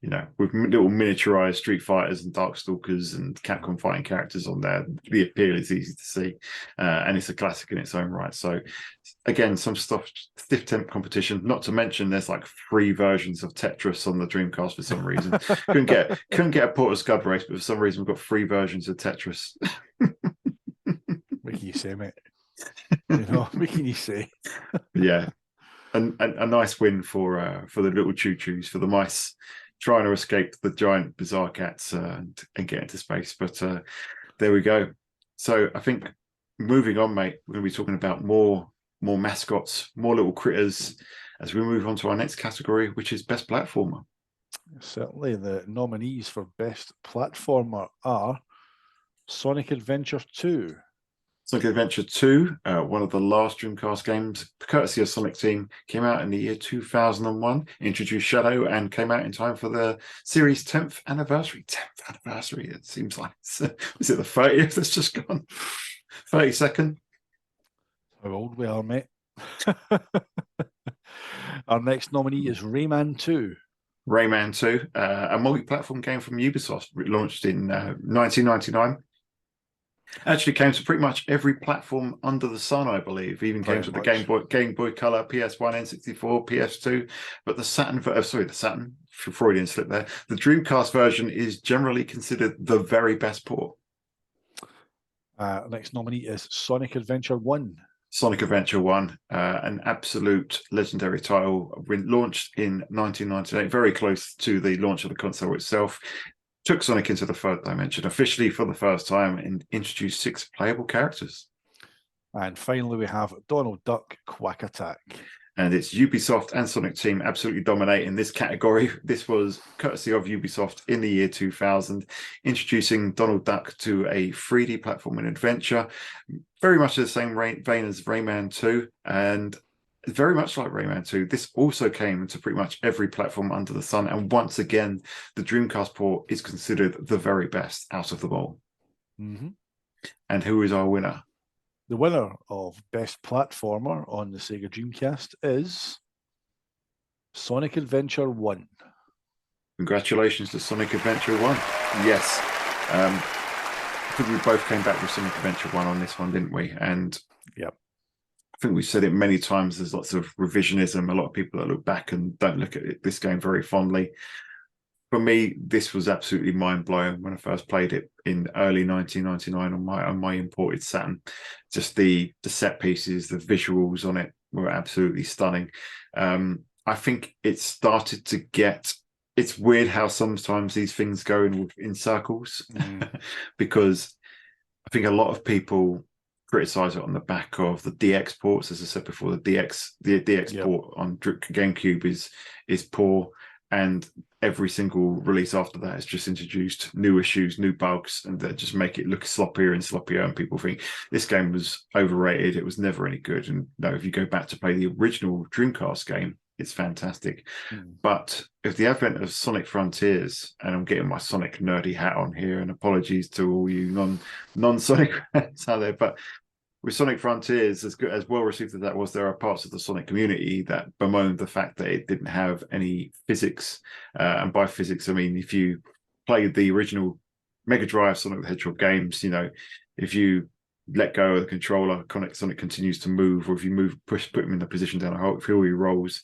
you know, with little miniaturized Street Fighters and Darkstalkers and Capcom fighting characters on there, the appeal is easy to see, and it's a classic in its own right. So again, some stiff temp competition. Not to mention, there's like 3 versions of Tetris on the Dreamcast for some reason. couldn't get a port of Scud Race, but for some reason we've got 3 versions of Tetris. What can you say, mate? You know, what can you say? Yeah, and a nice win for the little choo-choos, for the mice trying to escape the giant bizarre cats and get into space. But there we go. So I think moving on, mate, we're going to be talking about more mascots, more little critters, as we move on to our next category, which is Best Platformer. Certainly, the nominees for Best Platformer are Sonic Adventure 2. Sonic Adventure 2, one of the last Dreamcast games, courtesy of Sonic Team, came out in the year 2001, introduced Shadow, and came out in time for the series' 10th anniversary. 10th anniversary, it seems like. Is it the 30th that's just gone? 32nd? How old we are, mate. Our next nominee is Rayman 2. Rayman 2, a multi-platform game from Ubisoft, launched in 1999. Actually came to pretty much every platform under the sun, I believe. Even came to the Game Boy Color, PS1, N64, PS2. But the Saturn, Freudian slip there. The Dreamcast version is generally considered the very best port. Next nominee is Sonic Adventure 1. Sonic Adventure 1, an absolute legendary title, launched in 1998, very close to the launch of the console itself. Took Sonic into the 3rd dimension officially for the first time and introduced 6 playable characters. And finally, we have Donald Duck Quack Attack. And it's Ubisoft and Sonic Team absolutely dominating this category. This was courtesy of Ubisoft in the year 2000, introducing Donald Duck to a 3D platforming adventure, very much the same vein as Rayman 2, and very much like Rayman 2, this also came to pretty much every platform under the sun. And once again, the Dreamcast port is considered the very best out of them all. And who is our winner? The winner of Best Platformer on the Sega Dreamcast is Sonic Adventure 1. Congratulations to Sonic Adventure 1. Yes. I think we both came back with Sonic Adventure 1 on this one, didn't we? And yep. I think we've said it many times, there's lots of revisionism, a lot of people that look back and don't look at this game very fondly. For me, this was absolutely mind-blowing when I first played it in early 1999 on my imported Saturn. Just the set pieces, the visuals on it were absolutely stunning. I think it started to get it's weird how sometimes these things go in circles, because I think a lot of people criticize it on the back of the DX ports. As I said before, the DX port on GameCube is poor, and every single release after that has just introduced new issues, new bugs, and they just make it look sloppier and sloppier. And people think this game was overrated. It was never any good. And no, if you go back to play the original Dreamcast game, it's fantastic. But with the advent of Sonic Frontiers, and I'm getting my Sonic nerdy hat on here, and apologies to all you non-Sonic fans out there, but with Sonic Frontiers, as well received as that was, there are parts of the Sonic community that bemoaned the fact that it didn't have any physics. And by physics, I mean, if you played the original Mega Drive Sonic the Hedgehog games, if you let go of the controller, Sonic continues to move, or if you put him in the position down a hole, feel he rolls.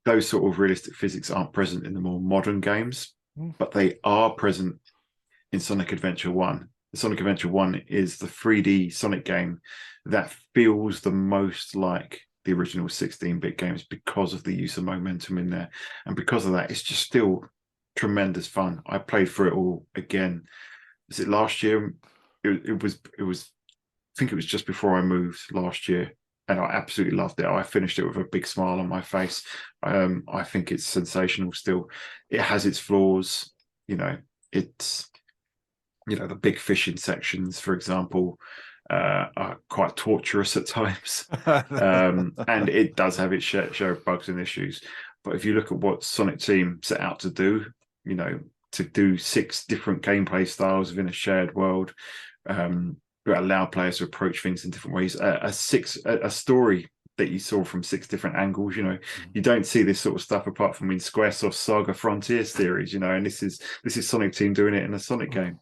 Those sort of realistic physics aren't present in the more modern games, but they are present in Sonic Adventure 1. Sonic Adventure 1 is the 3D Sonic game that feels the most like the original 16-bit games because of the use of momentum in there. And because of that, it's just still tremendous fun. I played through it all again. Is it last year? It was I think it was just before I moved last year, and I absolutely loved it. I finished it with a big smile on my face. I think it's sensational still. It has its flaws, it's the big fishing sections, for example, are quite torturous at times. And it does have its share of bugs and issues. But if you look at what Sonic Team set out to do, to do 6 different gameplay styles within a shared world, that allow players to approach things in different ways, a story that you saw from 6 different angles. You don't see this sort of stuff apart from in Squaresoft's Saga Frontiers series, and this is Sonic Team doing it in a Sonic game.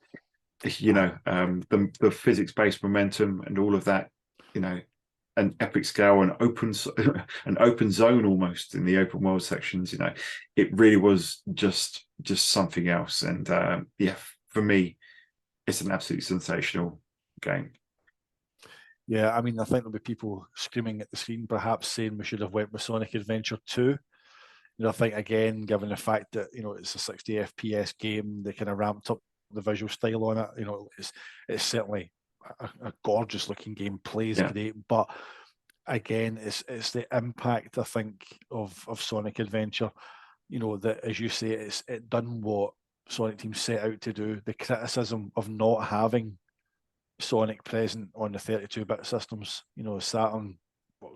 The physics-based momentum and all of that, an epic scale and an open zone almost in the open world sections. It really was just something else. And for me, it's an absolutely sensational game. Yeah, I mean, I think there'll be people screaming at the screen, perhaps saying we should have went with Sonic Adventure 2. I think, again, given the fact that it's a 60 FPS game, they kind of ramped up the visual style on it. It's certainly a gorgeous looking game, plays great, but again, it's the impact, I think, of Sonic Adventure. That, as you say, it done what Sonic Team set out to do. The criticism of not having Sonic present on the 32-bit systems. Saturn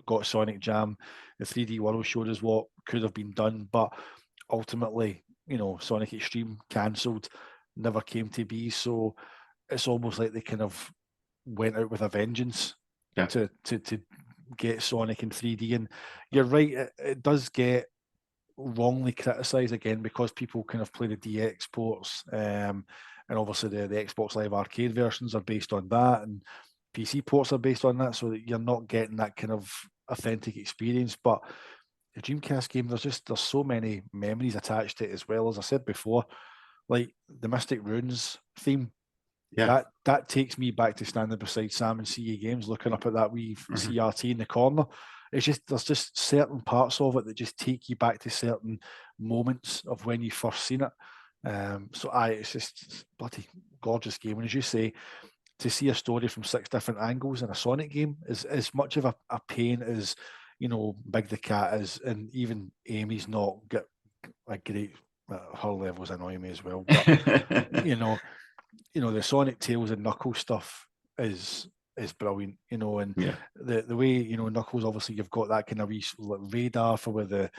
got Sonic Jam. The 3D World showed us what could have been done, but ultimately, Sonic Extreme cancelled, never came to be. So it's almost like they kind of went out with a vengeance to get Sonic in 3D. And you're right, it does get wrongly criticised again because people kind of play the DX ports, and obviously the Xbox Live Arcade versions are based on that, and PC ports are based on that, so that you're not getting that kind of authentic experience. But the Dreamcast game, there's so many memories attached to it as well. As I said before, like the Mystic Runes theme, that takes me back to standing beside Sam and SEGAGuys, looking up at that wee CRT in the corner. It's just, there's just certain parts of it that just take you back to certain moments of when you first seen it. It's just a bloody gorgeous game. And as you say, to see a story from 6 different angles in a Sonic game is as much of a pain as Big the Cat is, and even Amy's not got a great. Her levels annoy me as well, but the Sonic, Tails and Knuckles stuff is brilliant, and the way Knuckles, obviously you've got that kind of radar for where the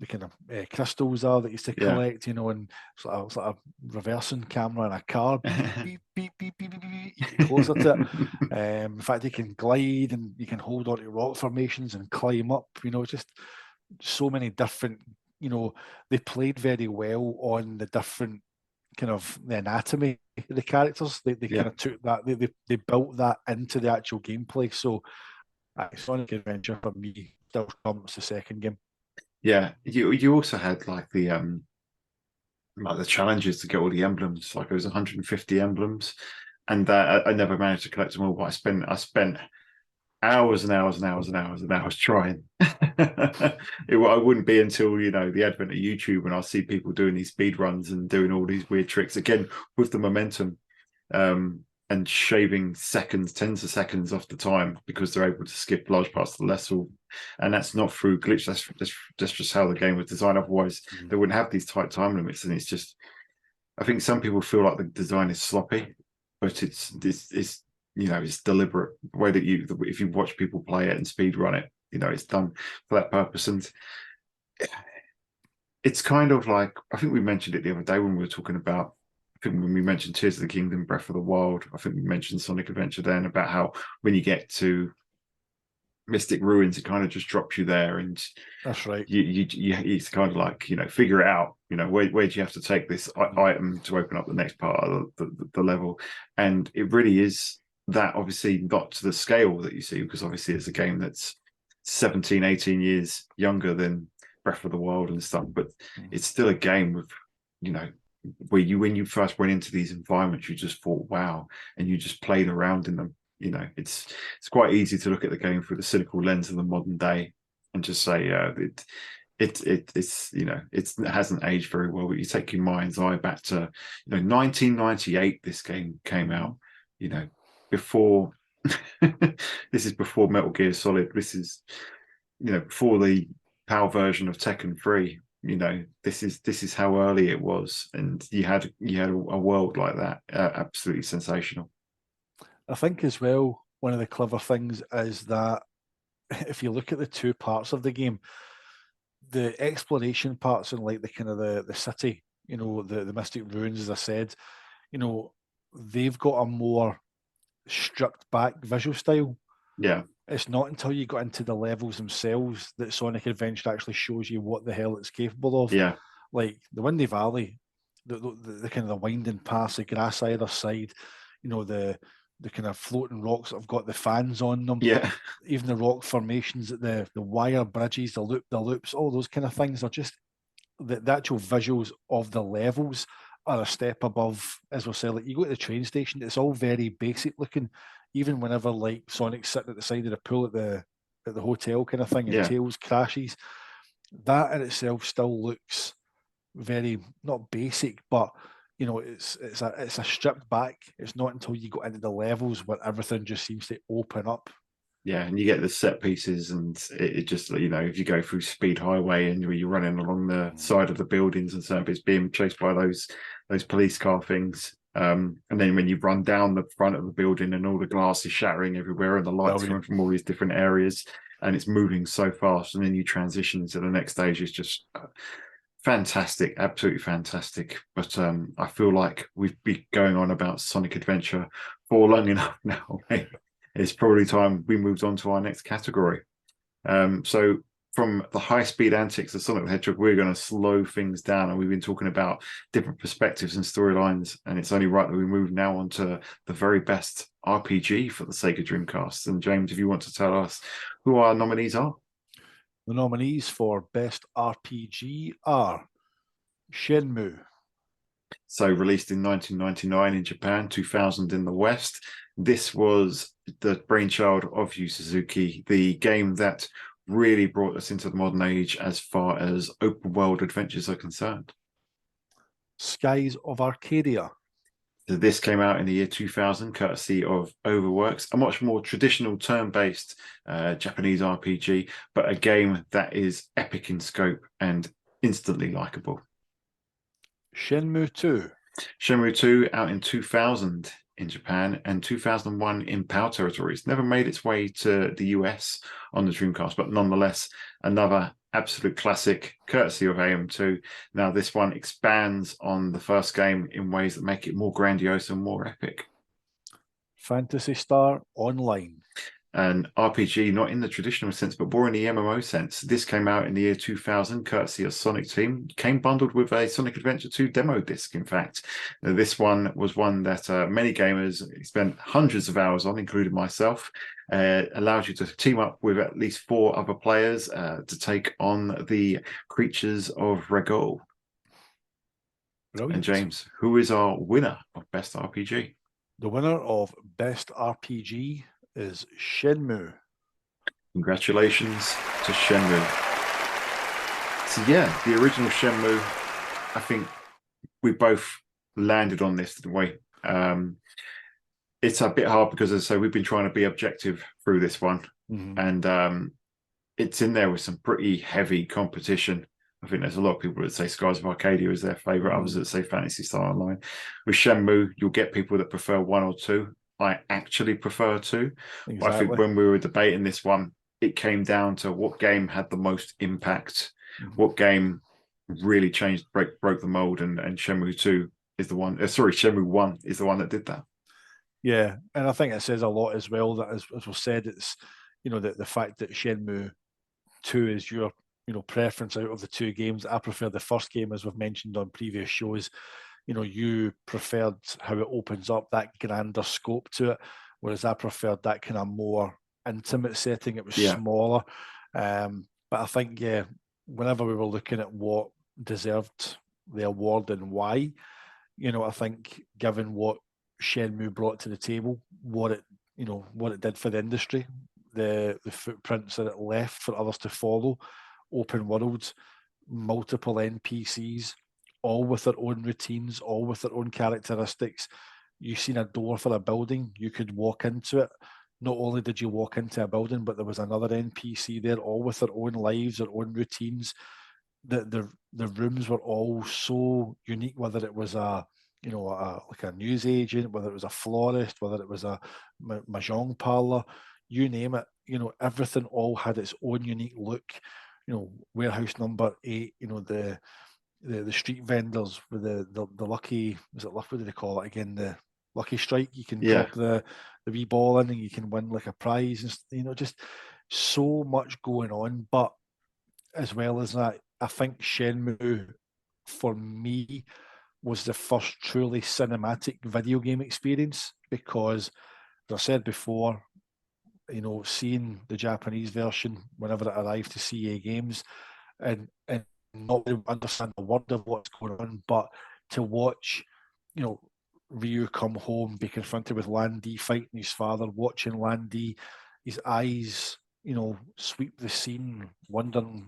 kind of crystals are that you used to collect, and it's like a reversing camera in a car. Beep, beep, beep, beep, beep, beep. You get closer to it. In fact, you can glide and you can hold onto rock formations and climb up. Just so many different. They played very well on the different kind of the anatomy of the characters. They kind of took that. They built that into the actual gameplay. So, Sonic Adventure for me still trumps the second game. Yeah, you also had like the challenges to get all the emblems. Like it was 150 emblems, and I never managed to collect them all. But I spent hours and hours and hours and hours and hours trying. I wouldn't be until, you know, the advent of YouTube and I see people doing these speed runs and doing all these weird tricks again with the momentum, and shaving seconds, tens of seconds off the time because they're able to skip large parts of the level. And that's not through glitch. That's just how the game was designed. Otherwise, they wouldn't have these tight time limits. And it's just, I think some people feel like the design is sloppy, but it's you know, it's deliberate. The way that if you watch people play it and speed run it, you know, it's done for that purpose. And it's kind of like, I think we mentioned it the other day when we were talking about, I think when we mentioned Tears of the Kingdom, Breath of the Wild, I think we mentioned Sonic Adventure then, about how when you get to Mystic Ruins, it kind of just drops you there, and that's right. It's kind of like, you know, figure it out. You know, where do you have to take this item to open up the next part of the level? And it really is that, obviously not to the scale that you see, because obviously it's a game that's 17, 18 years younger than Breath of the Wild and stuff, but it's still a game with, you know, where when you first went into these environments, you just thought, wow, and you just played around in them. You know, it's quite easy to look at the game through the cynical lens of the modern day and just say it's you know, it hasn't aged very well. But you take your mind's eye back to, you know, 1998, this game came out. You know, before this is before Metal Gear Solid. This is, you know, before the PAL version of Tekken 3. You know, this is how early it was, and you had a world like that, absolutely sensational. I think as well, one of the clever things is that if you look at the two parts of the game, the exploration parts and like the kind of the city, you know, the Mystic Ruins, as I said, you know, they've got a more stripped back visual style. Yeah. It's not until you got into the levels themselves that Sonic Adventure actually shows you what the hell it's capable of. Yeah. Like the Windy Valley, the kind of the winding paths, the grass either side, you know, the kind of floating rocks that have got the fans on them. Yeah. Even the rock formations, the wire bridges, the loops, all those kind of things are just the actual visuals of the levels are a step above, as we'll say. Like you go to the train station, it's all very basic looking. Even whenever like Sonic's sitting at the side of the pool at the hotel kind of thing, and Tails crashes, that in itself still looks very not basic, but you know, it's a stripped back. It's not until you go into the levels where everything just seems to open up. Yeah, and you get the set pieces, and it just, you know, if you go through Speed Highway and you're running along the side of the buildings and certain bits, being chased by those police car things, and then when you run down the front of the building and all the glass is shattering everywhere and the lights coming from all these different areas, and it's moving so fast, and then you transition to the next stage, is just fantastic, absolutely fantastic. But I feel like we've been going on about Sonic Adventure for long enough now. It's probably time we moved on to our next category. So from the high-speed antics of Sonic the Hedgehog, we're going to slow things down, and we've been talking about different perspectives and storylines, and it's only right that we move now on to the very best RPG for the Sega Dreamcast. And James, if you want to tell us who our nominees are. The nominees for Best RPG are Shenmue. So released in 1999 in Japan, 2000 in the West. This was the brainchild of Yu Suzuki, the game that really brought us into the modern age as far as open world adventures are concerned. Skies of Arcadia. So this came out in the year 2000, courtesy of Overworks, a much more traditional turn-based Japanese RPG, but a game that is epic in scope and instantly likable. Shenmue 2. Shenmue 2 out in 2000 in Japan and 2001 in PAL territories. Never made its way to the US on the Dreamcast, but nonetheless, another absolute classic courtesy of AM2. Now, this one expands on the first game in ways that make it more grandiose and more epic. Phantasy Star Online. An RPG, not in the traditional sense, but more in the MMO sense. This came out in the year 2000, courtesy of Sonic Team. Came bundled with a Sonic Adventure 2 demo disc, in fact. This one was one that many gamers spent hundreds of hours on, including myself. Allows you to team up with at least 4 other players to take on the creatures of Regol. Brilliant. And James, who is our winner of Best RPG? The winner of Best RPG is Shenmue. Congratulations to Shenmue. So yeah, the original Shenmue, I think we both landed on this, didn't we? It's a bit hard because, as I say, we've been trying to be objective through this one, and it's in there with some pretty heavy competition. I think there's a lot of people that say Skies of Arcadia is their favorite, others that say Phantasy Star Online. With Shenmue, you'll get people that prefer 1 or 2. I actually prefer 2. Exactly. But I think when we were debating this one, it came down to what game had the most impact, what game really changed, broke the mold, and Shenmue 2 is the one. Shenmue 1 is the one that did that. Yeah, and I think it says a lot as well that, as was said, it's the fact that Shenmue 2 is your preference out of the 2 games. I prefer the first game, as we've mentioned on previous shows. You preferred how it opens up, that grander scope to it, whereas I preferred that kind of more intimate setting. It was smaller, but I think whenever we were looking at what deserved the award and why, I think given what Shenmue brought to the table, what it did for the industry, the footprints that it left for others to follow, open worlds, multiple NPCs, all with their own routines, all with their own characteristics. You seen a door for a building, you could walk into it. Not only did you walk into a building, but there was another NPC there, all with their own lives, their own routines. The rooms were all so unique, whether it was like a news agent, whether it was a florist, whether it was a mahjong parlor, you name it, everything all had its own unique look. Warehouse number 8, the street vendors with the lucky, what do they call it again? The lucky strike. You can drop the wee ball in and you can win like a prize, and just so much going on. But as well as that, I think Shenmue, for me, was the first truly cinematic video game experience, because, as I said before, seeing the Japanese version whenever it arrived to CA Games and not really understand a word of what's going on, but to watch, Ryu come home, be confronted with Lan Di fighting his father, watching Lan Di, his eyes, sweep the scene, wondering,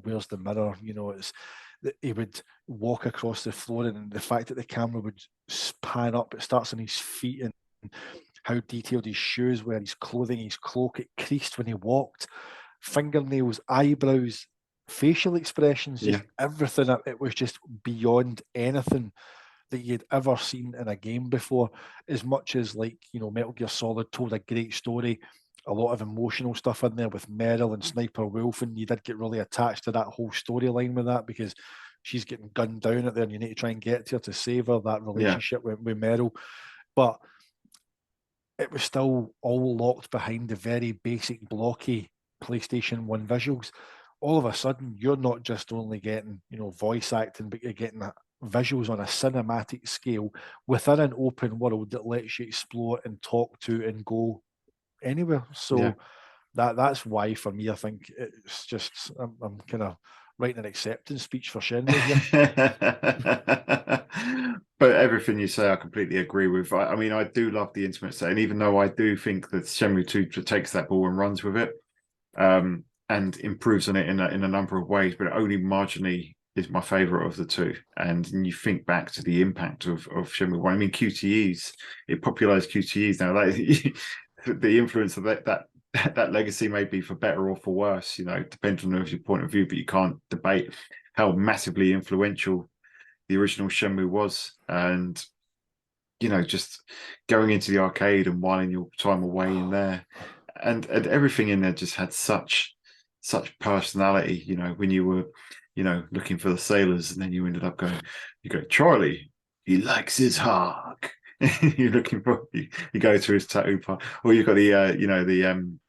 where's the mirror? It's that he would walk across the floor, and the fact that the camera would pan up, it starts on his feet, and how detailed his shoes were, his clothing, his cloak, it creased when he walked, fingernails, eyebrows, facial expressions, just everything. It was just beyond anything that you'd ever seen in a game before. As much as Metal Gear Solid told a great story, a lot of emotional stuff in there with Meryl and Sniper Wolf, and you did get really attached to that whole storyline with that, because she's getting gunned down out there and you need to try and get to her to save her, that relationship with Meryl. But it was still all locked behind the very basic blocky PlayStation 1 visuals. All of a sudden, you're not just only getting, voice acting, but you're getting visuals on a cinematic scale within an open world that lets you explore and talk to and go anywhere. So that's why, for me, I think it's just, I'm kind of writing an acceptance speech for Shenmue here. But everything you say, I completely agree with. I mean, I do love the intimate setting, even though I do think that Shenmue 2 takes that ball and runs with it, and improves on it in a number of ways, but only marginally is my favorite of the 2. And you think back to the impact of Shenmue 1. I mean, QTEs, it popularized QTEs now. The influence of that legacy may be for better or for worse, depending on your point of view, but you can't debate how massively influential the original Shenmue was. And just going into the arcade and whiling your time away in there, and everything in there just had such personality. When you were looking for the sailors, and then you ended up going, Charlie, he likes his hog. You're looking for, you go to his tattoo part, or you've got the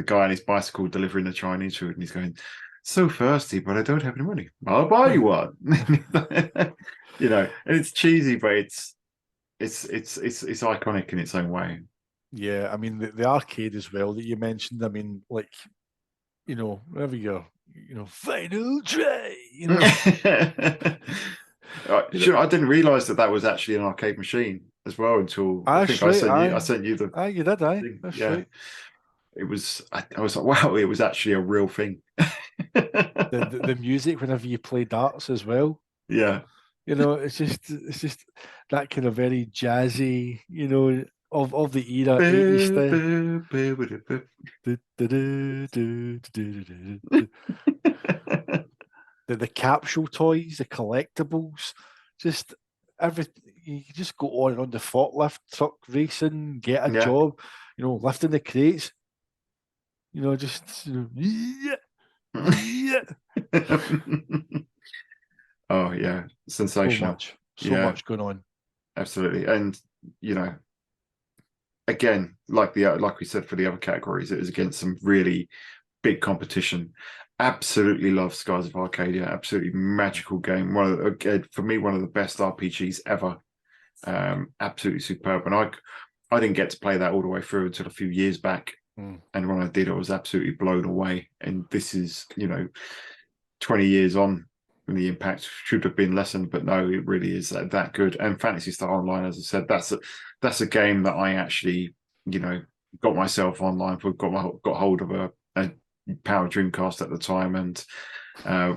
guy on his bicycle delivering the Chinese food, and he's going, so thirsty, but I don't have any money. I'll buy you one. And it's cheesy, but it's iconic in its own way. Yeah, I mean the arcade as well that you mentioned. I mean, whenever you're, final try, Sure, I didn't realise that was actually an arcade machine as well until I think I sent you the. you did, that's right. it was. I was like, wow, it was actually a real thing. The music whenever you play darts as well. Yeah. It's just that kind of very jazzy, of the era, 80s style. The capsule toys, the collectibles, just everything. You can just go on and on the forklift, truck racing, get a Yeah. job, lifting the crates, just yeah, yeah. Oh yeah, sensational. So Yeah, much going on. absolutely. And you know, again, like we said for the other categories, it was against some really big competition. Absolutely love Skies of Arcadia. Absolutely magical game. For me, one of the best RPGs ever. Absolutely superb. And I didn't get to play that all the way through until a few years back. And when I did, I was absolutely blown away. And this is, 20 years on, and the impact should have been lessened, but no, it really is that good. And Fantasy Star Online, as I said, that's a game that I actually, got myself online for, got hold of a Power Dreamcast at the time, and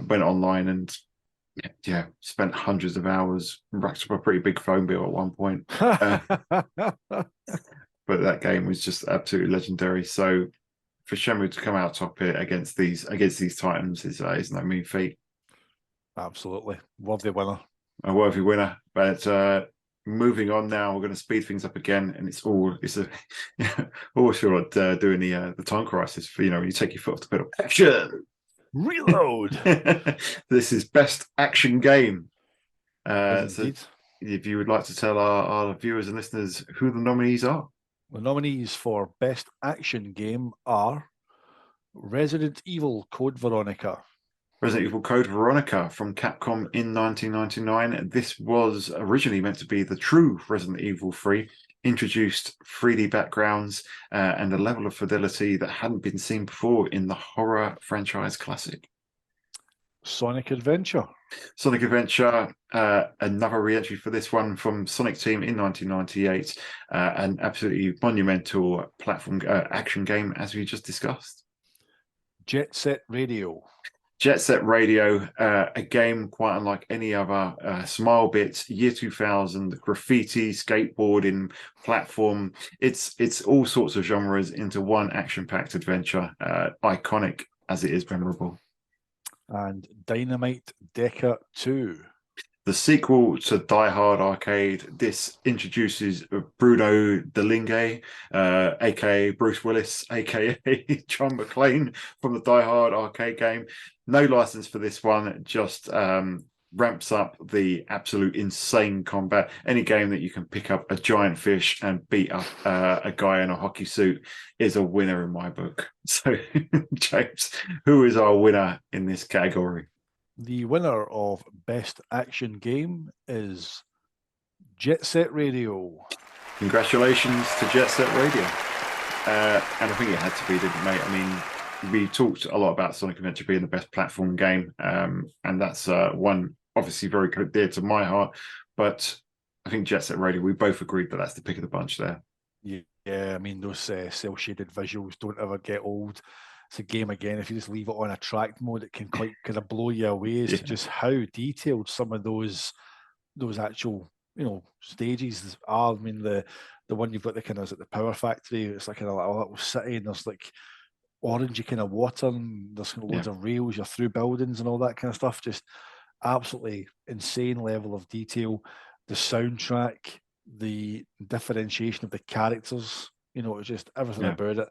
went online and yeah, spent hundreds of hours, racked up a pretty big phone bill at one point. But that game was just absolutely legendary. So for Shenmue to come out top it against these titans is no mean feat. Absolutely. Worthy winner. A worthy winner. But moving on now, we're going to speed things up again, and it's a always feel like doing the time crisis for when you take your foot off the pedal. Action. Reload. This is best action game. So if you would like to tell our viewers and listeners who the nominees are. The nominees for best action game are Resident Evil Code Veronica. Resident Evil Code Veronica from Capcom in 1999. This was originally meant to be the true Resident Evil 3, introduced 3D backgrounds and a level of fidelity that hadn't been seen before in the horror franchise classic. Sonic Adventure. Sonic Adventure, another re-entry for this one from Sonic Team in 1998, an absolutely monumental platform action game, as we just discussed. Jet Set Radio. Jet Set Radio, a game quite unlike any other. Smile Bits, year 2000, graffiti, skateboarding, platform. It's all sorts of genres into one action-packed adventure, iconic as it is memorable. And Dynamite Deca 2. The sequel to Die Hard Arcade, this introduces Bruno Delingue, aka Bruce Willis, aka John McClane from the Die Hard Arcade game. No license for this one, just ramps up the absolute insane combat. Any game that you can pick up a giant fish and beat up a guy in a hockey suit is a winner in my book. So, James, who is our winner in this category? The winner of Best Action Game is Jet Set Radio. Congratulations to Jet Set Radio. And I think it had to be, didn't it, mate? I mean, we talked a lot about Sonic Adventure being the best platform game, and that's one obviously very dear to my heart. But I think Jet Set Radio, we both agreed that that's the pick of the bunch there. Yeah, I mean, those cel-shaded visuals don't ever get old. It's a game, again, if you just leave it on attract mode, it can quite kind of blow you away as to just how detailed some of those actual stages are. I mean, the one you've got the kind of at the Power Factory, it's like a little city, and there's like orangey kind of water, and there's loads of rails, you're through buildings and all that kind of stuff. Just absolutely insane level of detail. The soundtrack, the differentiation of the characters, it's just everything about it.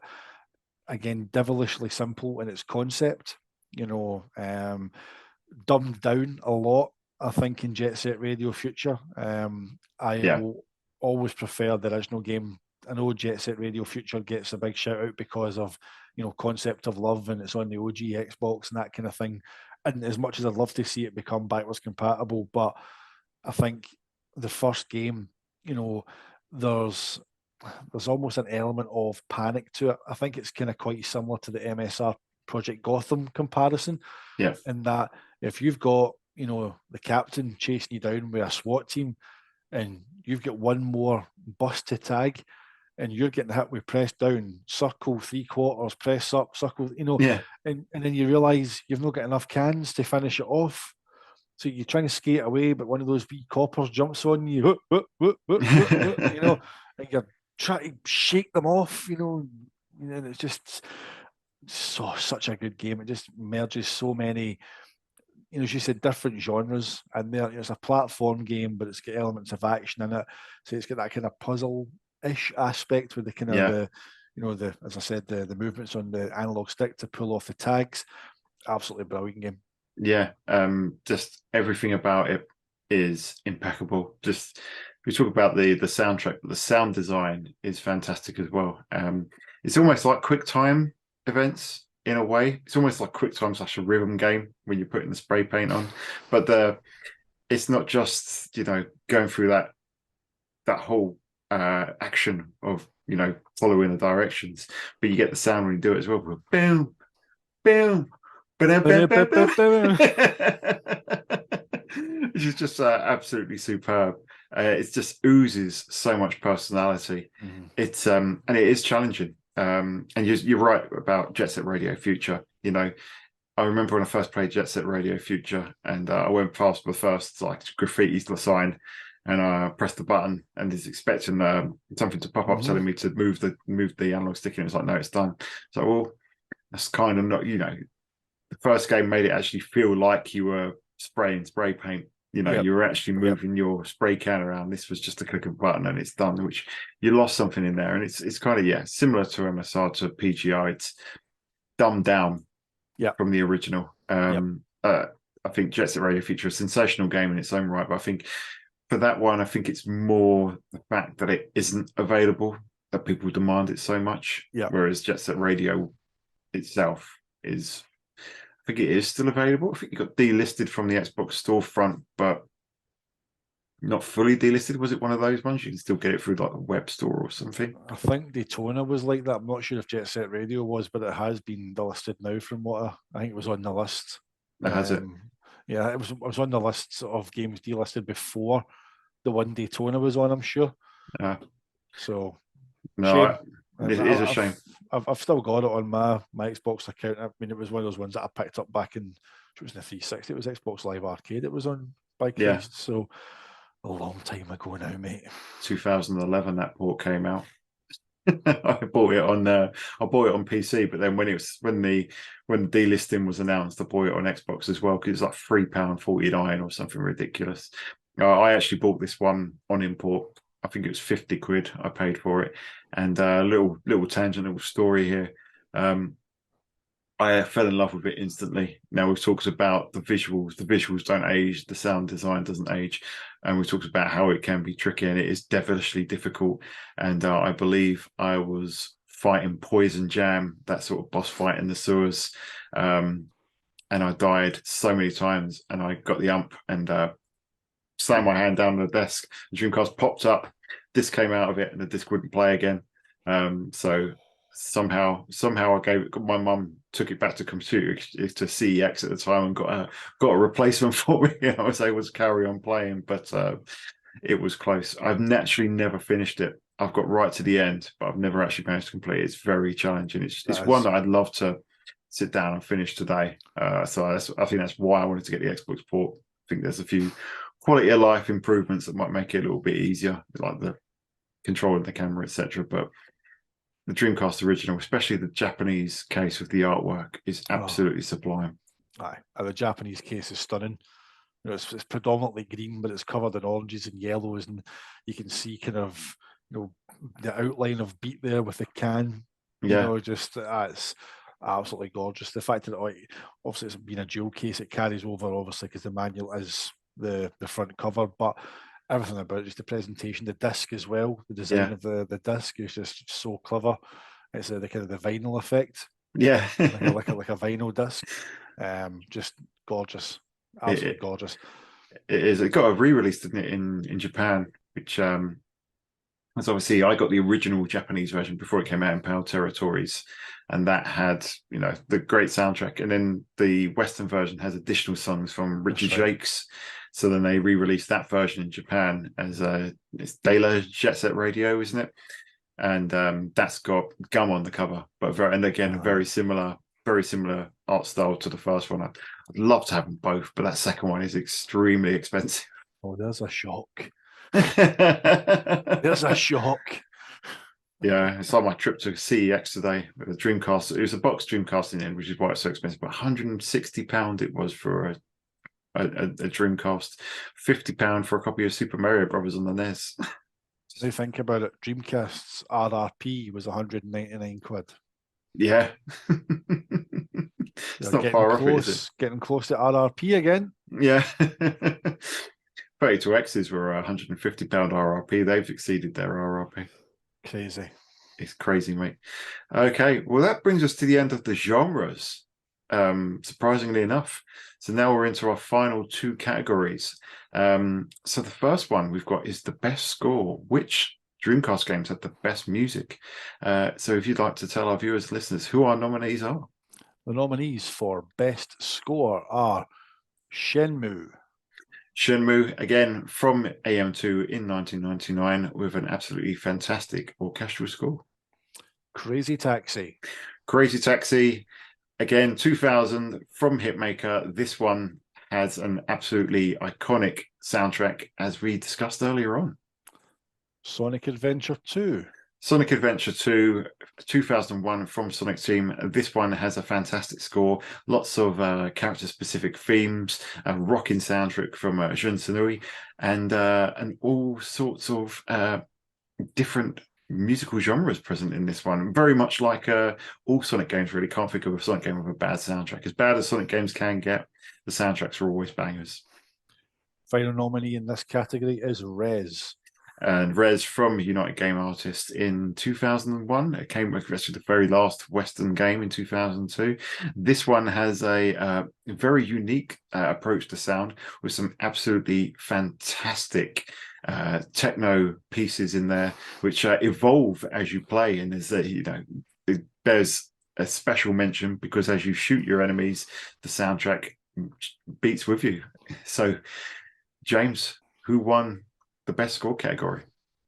Again, devilishly simple in its concept, dumbed down a lot, I think, in Jet Set Radio Future. I will always prefer the original game. I know Jet Set Radio Future gets a big shout out because of, concept of love, and it's on the OG Xbox and that kind of thing. And as much as I'd love to see it become backwards compatible, but I think the first game, there's almost an element of panic to it. I think it's kind of quite similar to the MSR Project Gotham comparison. Yeah. In that if you've got, the captain chasing you down with a SWAT team and you've got one more bus to tag, and you're getting hit with press down, circle, three quarters, press up, circle, Yeah. and then you realise you've not got enough cans to finish it off. So you're trying to skate away, but one of those wee coppers jumps on you, and you're trying to shake them off, and it's just such a good game. It just merges so many, as you said, different genres, and there it's a platform game, but it's got elements of action in it. So it's got that kind of puzzle-ish aspect with the kind of the as I said, the movements on the analog stick to pull off the tags. Absolutely brilliant game. Yeah, just everything about it is impeccable. Just we talk about the soundtrack, but the sound design is fantastic as well. It's almost like QuickTime events in a way. It's almost like QuickTime / a rhythm game when you're putting the spray paint on. But it's not just going through that whole action of following the directions, but you get the sound when you do it as well. Boom, boom. Which is just absolutely superb. It just oozes so much personality. It's and it is challenging. And you're right about Jet Set Radio Future. I remember when I first played Jet Set Radio Future, and I went past the first graffiti sign, and I pressed the button, and is expecting something to pop up telling me to move the analog stick, and it's like, no, it's done. So well, that's kind of not the first game made it actually feel like you were spraying spray paint. You were actually moving your spray can around. This was just a click of a button and it's done, which you lost something in there. And it's kind of, similar to MSR, to PGI. It's dumbed down from the original. I think Jet Set Radio Future is a sensational game in its own right, but I think for that one, I think it's more the fact that it isn't available that people demand it so much. Whereas Jet Set Radio itself is... I think it is still available. I think it got delisted from the Xbox storefront, but not fully delisted. Was it one of those ones? You can still get it through like a web store or something. I think Daytona was like that. I'm not sure if Jet Set Radio was, but it has been delisted now from what I think it was on the list. Has it? Yeah, it was on the list of games delisted before the one Daytona was on, I'm sure. So, no, it is a shame. I've still got it on my Xbox account. I mean, it was one of those ones that I picked up back in, it was in the 360. It was Xbox Live Arcade. It was on by Christ. So a long time ago now, mate. 2011 that port came out. I bought it on PC, but then when the delisting was announced, I bought it on Xbox as well because it's like £3.49 or something ridiculous. I actually bought this one on import. I think it was 50 quid I paid for it. And little tangent, little story here. I fell in love with it instantly. Now we've talked about the visuals. The visuals don't age. The sound design doesn't age. And we talked about how it can be tricky, and it is devilishly difficult. And I believe I was fighting Poison Jam, that sort of boss fight in the sewers. And I died so many times, and I got the ump and slammed my hand down on the desk. The Dreamcast popped up, disc came out of it, and the disc wouldn't play again. So somehow I gave it. My mum took it back to computer to CEX at the time and got a replacement for me. I was able to carry on playing, but it was close. I've naturally never finished it. I've got right to the end, but I've never actually managed to complete it. It's very challenging. It's one that I'd love to sit down and finish today. So I think that's why I wanted to get the Xbox port. I think there's a few quality of life improvements that might make it a little bit easier, like the control of the camera, etc. But the Dreamcast original, especially the Japanese case with the artwork, is absolutely sublime. Aye, the Japanese case is stunning. It's predominantly green, but it's covered in oranges and yellows, and you can see kind of the outline of beat there with the can. It's absolutely gorgeous. The fact that obviously it's been a dual case, it carries over obviously because the manual is the front cover, but everything about it, just the presentation, the disc as well, the design of the disc is just so clever. It's the kind of the vinyl effect, like a vinyl disc, just gorgeous, absolutely gorgeous. It is. It got a re-release, didn't it, in Japan, which as obviously I got the original Japanese version before it came out in PAL territories, and that had the great soundtrack, and then the Western version has additional songs from Richard Jacques. So then they re-released that version in Japan as it's De La Jet Set Radio, isn't it? and that's got Gum on the cover, but very similar art style to the first one. I'd love to have them both, but that second one is extremely expensive. Oh, there's a shock. There's a shock. Yeah, it's like my trip to CEX today with the Dreamcast. It was a box Dreamcast in the end, which is why it's so expensive. But £160 it was for a Dreamcast, £50 for a copy of Super Mario Brothers on the NES. So think about it. Dreamcast's RRP was 199 quid. Yeah. It's not far off, is it? Getting close to RRP again. Yeah. 32X's were £150 RRP. They've exceeded their RRP. Crazy. It's crazy, mate. Okay, well, that brings us to the end of the genres, surprisingly enough. So now we're into our final two categories. So the first one we've got is the best score. Which Dreamcast games had the best music? So if you'd like to tell our viewers, listeners, who our nominees are. The nominees for best score are Shenmue. Shenmue, again, from AM2 in 1999 with an absolutely fantastic orchestral score. Crazy Taxi. Crazy Taxi, again, 2000 from Hitmaker. This one has an absolutely iconic soundtrack, as we discussed earlier on. Sonic Adventure 2. Sonic Adventure 2, 2001 from Sonic Team. This one has a fantastic score, lots of character-specific themes, a rocking soundtrack from Jun Sanui, and all sorts of different musical genres present in this one. Very much like all Sonic games, really. Can't think of a Sonic game with a bad soundtrack. As bad as Sonic games can get, the soundtracks are always bangers. Final nominee in this category is Rez. And Rez from United Game Artists in 2001. It came with the very last Western game in 2002. This one has a very unique approach to sound with some absolutely fantastic techno pieces in there, which evolve as you play. And there's a special mention because as you shoot your enemies, the soundtrack beats with you. So, James, who won the best score category?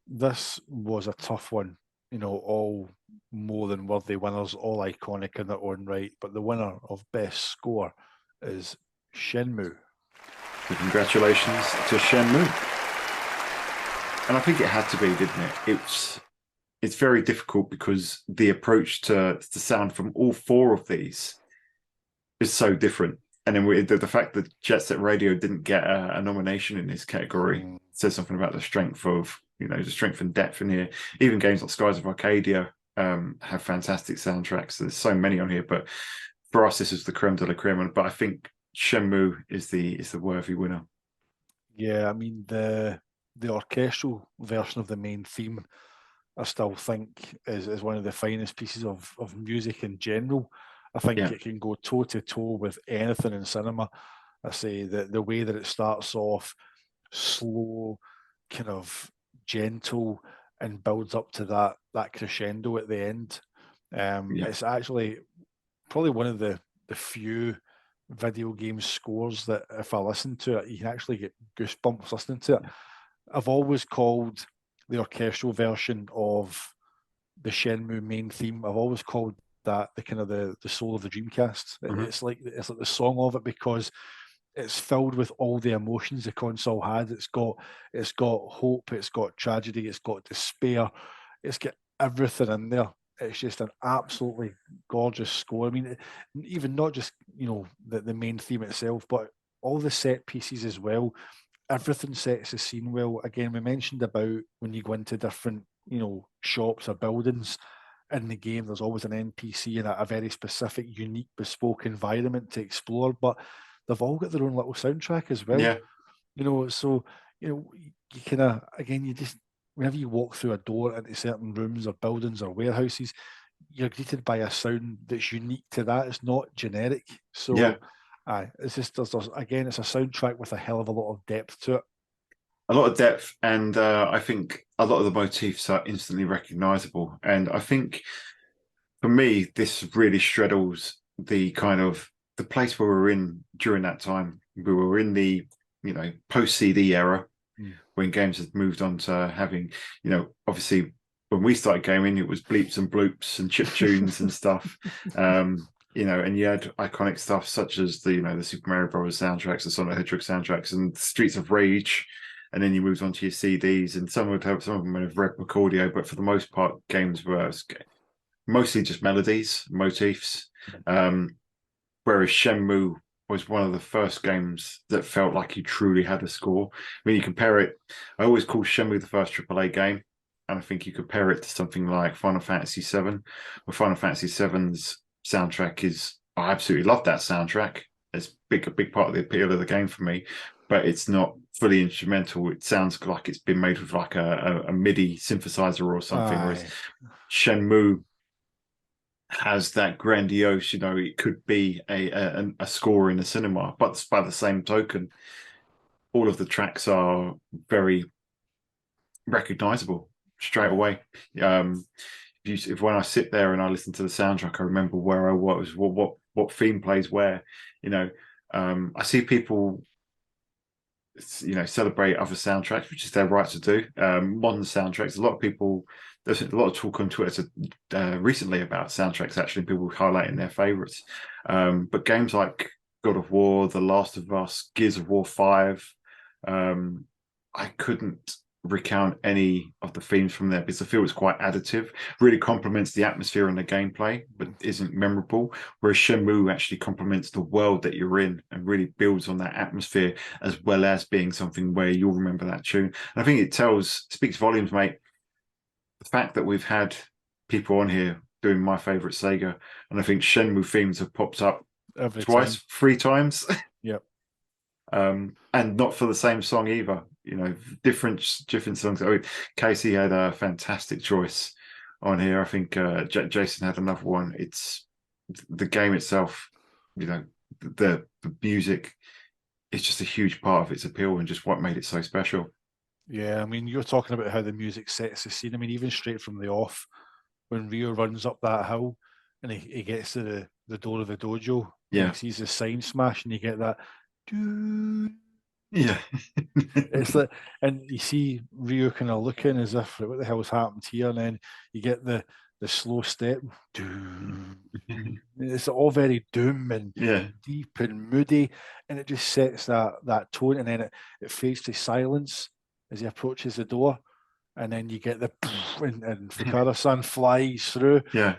This was a tough one, all more than worthy winners, all iconic in their own right, but the winner of best score is Shenmue. So congratulations to Shenmue. And I think it had to be, didn't it? It's very difficult because the approach to the sound from all four of these is so different. And then the fact that Jet Set Radio didn't get a nomination in this category says something about the strength of, the strength and depth in here. Even games like Skies of Arcadia have fantastic soundtracks. There's so many on here, but for us, this is the creme de la creme. But I think Shenmue is the worthy winner. Yeah, I mean the orchestral version of the main theme, I still think is one of the finest pieces of music in general. I think it can go toe to toe with anything in cinema. I say that the way that it starts off slow, kind of gentle, and builds up to that crescendo at the end. It's actually probably one of the few video game scores that if I listen to it, you can actually get goosebumps listening to it. I've always called the orchestral version of the Shenmue main theme, I've always called that the kind of the soul of the Dreamcast. It's like the song of it because it's filled with all the emotions the console had. It's got hope, it's got tragedy, it's got despair, it's got everything in there. It's just an absolutely gorgeous score. I mean, even not just the main theme itself, but all the set pieces as well. Everything sets the scene well. Again, we mentioned about when you go into different shops or buildings in the game, there's always an NPC in a very specific, unique, bespoke environment to explore, but they've all got their own little soundtrack as well. Yeah. So you kind of, again, you just, whenever you walk through a door into certain rooms or buildings or warehouses, you're greeted by a sound that's unique to that. It's not generic. So it's just, there's again, it's a soundtrack with a hell of a lot of depth to it. A lot of depth, and I think a lot of the motifs are instantly recognizable. And I think for me, this really straddles the kind of the place where we were in during that time. We were in the post CD era when games had moved on to having obviously when we started gaming, it was bleeps and bloops and chip tunes and stuff. And you had iconic stuff such as the Super Mario Brothers soundtracks, the Sonic the Hedgehog soundtracks, and Streets of Rage. And then you moved on to your CDs, and some of them would have replica audio, but for the most part, games were mostly just melodies, motifs. Whereas Shenmue was one of the first games that felt like you truly had a score. I mean, you compare it. I always call Shenmue the first AAA game, and I think you compare it to something like Final Fantasy VII. Well, Final Fantasy VII's soundtrack I absolutely love that soundtrack. It's a big part of the appeal of the game for me, but it's not fully instrumental. It sounds like it's been made with like a MIDI synthesizer or something. Whereas Shenmue has that grandiose, it could be a score in a cinema, but by the same token, all of the tracks are very recognizable straight away. If when I sit there and I listen to the soundtrack, I remember where I was, what theme plays where. I see people celebrate other soundtracks, which is their right to do. Modern soundtracks, there's a lot of talk on Twitter recently about soundtracks, actually, people highlighting their favorites. But games like God of War, The Last of Us, Gears of War 5, I couldn't recount any of the themes from there because I feel it's quite additive, really complements the atmosphere and the gameplay, but isn't memorable. Whereas Shenmue actually complements the world that you're in and really builds on that atmosphere, as well as being something where you'll remember that tune. And I think it speaks volumes, mate. The fact that we've had people on here doing my favorite Sega, and I think Shenmue themes have popped up twice, 3 times. Yep. And not for the same song either. Different songs. Casey had a fantastic choice on here. I think Jason had another one. It's the game itself. The music is just a huge part of its appeal and just what made it so special. Yeah, I mean, you're talking about how the music sets the scene. I mean, even straight from the off, when Ryo runs up that hill and he gets to the door of the dojo, yeah, he sees the sign smash, and you get that. Yeah, it's like, and you see Ryo kind of looking as if what the hell's happened here, and then you get the slow step. It's all very doom and deep and moody, and it just sets that tone, and then it fades to silence as he approaches the door, and then you get the and Fukara-san flies through. Yeah,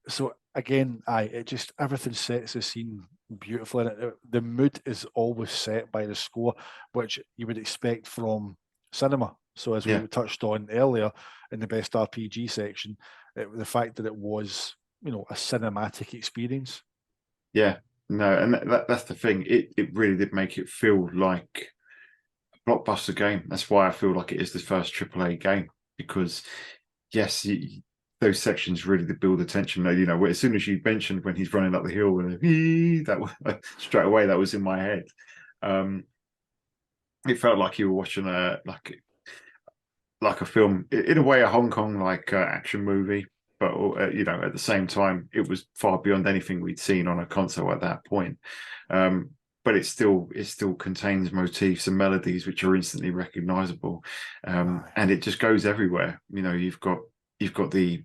so again, it just everything sets the scene beautifully, and the mood is always set by the score, which you would expect from cinema. So as we touched on earlier in the best RPG section, the fact that it was a cinematic experience. Yeah, no, and that's the thing. It really did make it feel like a blockbuster game. That's why I feel like it is the first AAA game, because yes, those sections really did build the tension. As soon as you mentioned when he's running up the hill and that was straight away, that was in my head. It felt like you were watching a film, in a way, a Hong Kong action movie, but at the same time, it was far beyond anything we'd seen on a console at that point. But it still contains motifs and melodies which are instantly recognizable, and it just goes everywhere. You've got the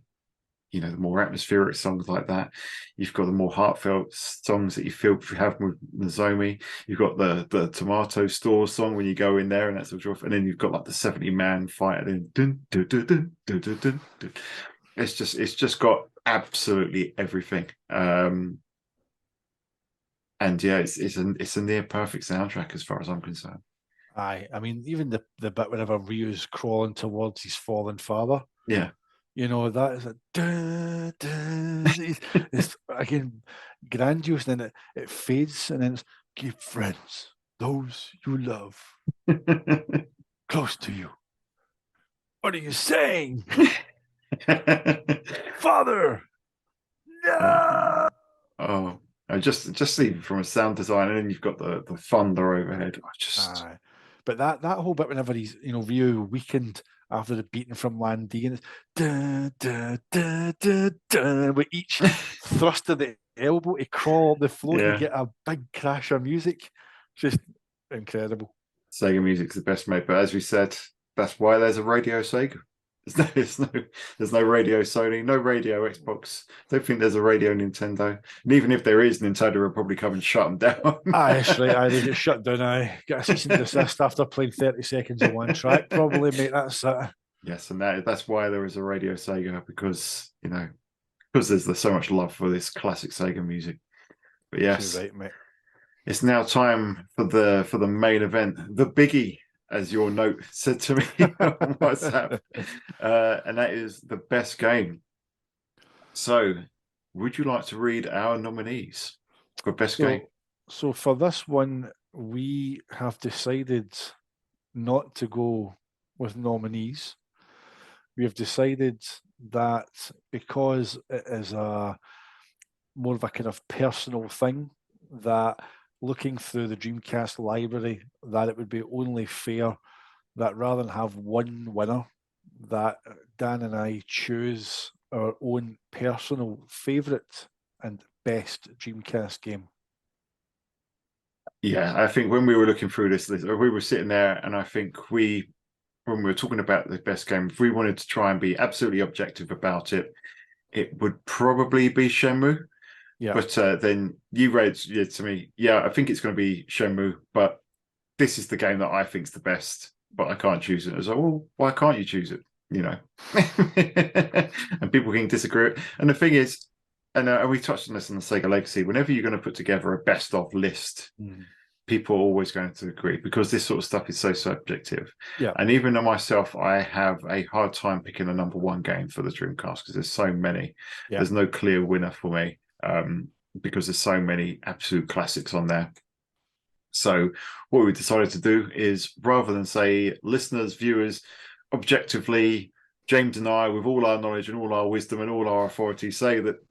the more atmospheric songs like that. You've got the more heartfelt songs that you have with Nozomi. You've got the tomato store song when you go in there and that sort of, and then you've got the 70-man fight and dun, dun, dun, dun, dun, dun, dun, dun. It's just got absolutely everything. And yeah, it's a near perfect soundtrack as far as I'm concerned. I mean, even the bit whenever Ryu's crawling towards his fallen father. Yeah. That is it's again grandiose, and then it fades, and then it's keep friends, those you love, close to you. What are you saying? Father? No! Oh, just even from a sound design, and then you've got the thunder overhead. But that whole bit whenever he's Ryu weakened after the beating from Landee, and it's da, da, da, da, da, with each thrust of the elbow to crawl up the floor, you get a big crash of music. Just incredible. Sega music's the best, mate. But as we said, that's why there's a Radio Sega. There's no radio Sony, no radio Xbox. Don't think there's a radio Nintendo. And even if there is, Nintendo will probably come and shut them down. That's right. They get shut down. Get a cease and desist after playing 30 seconds of one track. Probably, mate. That's it. Yes, and that's why there is a Radio Sega, because because there's so much love for this classic Sega music. But yes, right, mate. It's now time for the main event, the biggie, as your note said to me on WhatsApp, and that is the best game. So, would you like to read our nominees for best game? So for this one, we have decided not to go with nominees. We have decided that because it is more of a kind of personal thing, that looking through the Dreamcast library, that it would be only fair that rather than have one winner, that Dan and I choose our own personal favourite and best Dreamcast game. Yeah, I think when we were looking through this list, we were sitting there, and I think when we were talking about the best game, if we wanted to try and be absolutely objective about it, it would probably be Shenmue. Yeah. But then you read to me, yeah, I think it's going to be Shenmue, but this is the game that I think is the best, but I can't choose it. I was like, well, why can't you choose it? And people can disagree. And the thing is, and we touched on this in the Sega Legacy, whenever you're going to put together a best of list, people are always going to agree, because this sort of stuff is so subjective. Yeah. And even myself, I have a hard time picking a number one game for the Dreamcast, because there's so many. Yeah. There's no clear winner for me, because there's so many absolute classics on there. So what we decided to do is, rather than say listeners, viewers, objectively, James and I, with all our knowledge and all our wisdom and all our authority,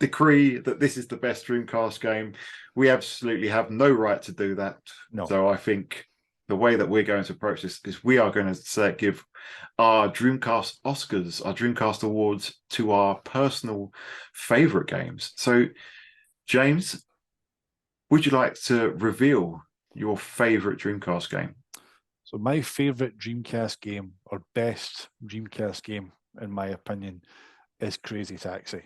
decree that this is the best Dreamcast game, we absolutely have no right to do that. No. So I think the way that we're going to approach this is we are going to give our Dreamcast Oscars, our Dreamcast Awards, to our personal favourite games. So, James, would you like to reveal your favourite Dreamcast game? So my favourite Dreamcast game, or best Dreamcast game, in my opinion, is Crazy Taxi.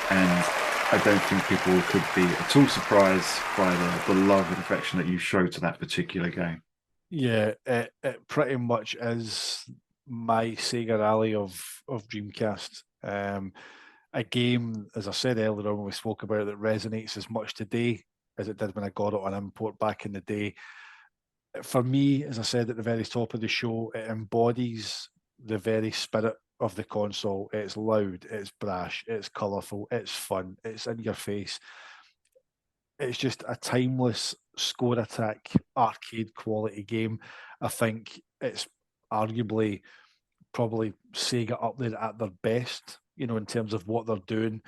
And I don't think people could be at all surprised by the love and affection that you show to that particular game. Yeah, it pretty much is my Sega Rally of Dreamcast. A game, as I said earlier on when we spoke about it, that resonates as much today as it did when I got it on import back in the day. For me, as I said at the very top of the show, it embodies the very spirit of the console. It's loud, it's brash, it's colourful, it's fun, it's in your face. It's just a timeless score attack, arcade quality game. I think it's arguably probably Sega up there at their best, in terms of what they're doing.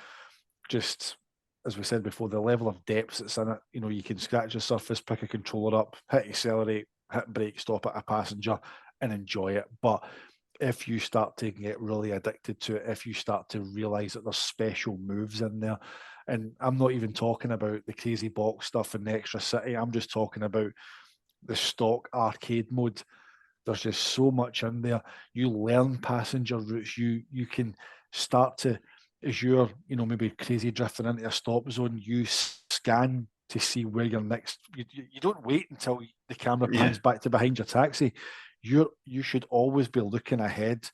Just as we said before, the level of depth that's in it. You can scratch the surface, pick a controller up, hit accelerate, hit brake, stop at a passenger, and enjoy it. But if you start to get really addicted to it, if you start to realise that there's special moves in there, and I'm not even talking about the crazy box stuff and the extra city, I'm just talking about the stock arcade mode. There's just so much in there. You learn passenger routes. You can start to, as you're, maybe crazy drifting into a stop zone, you scan to see where your next. You don't wait until the camera pans back to behind your taxi. You should always be looking ahead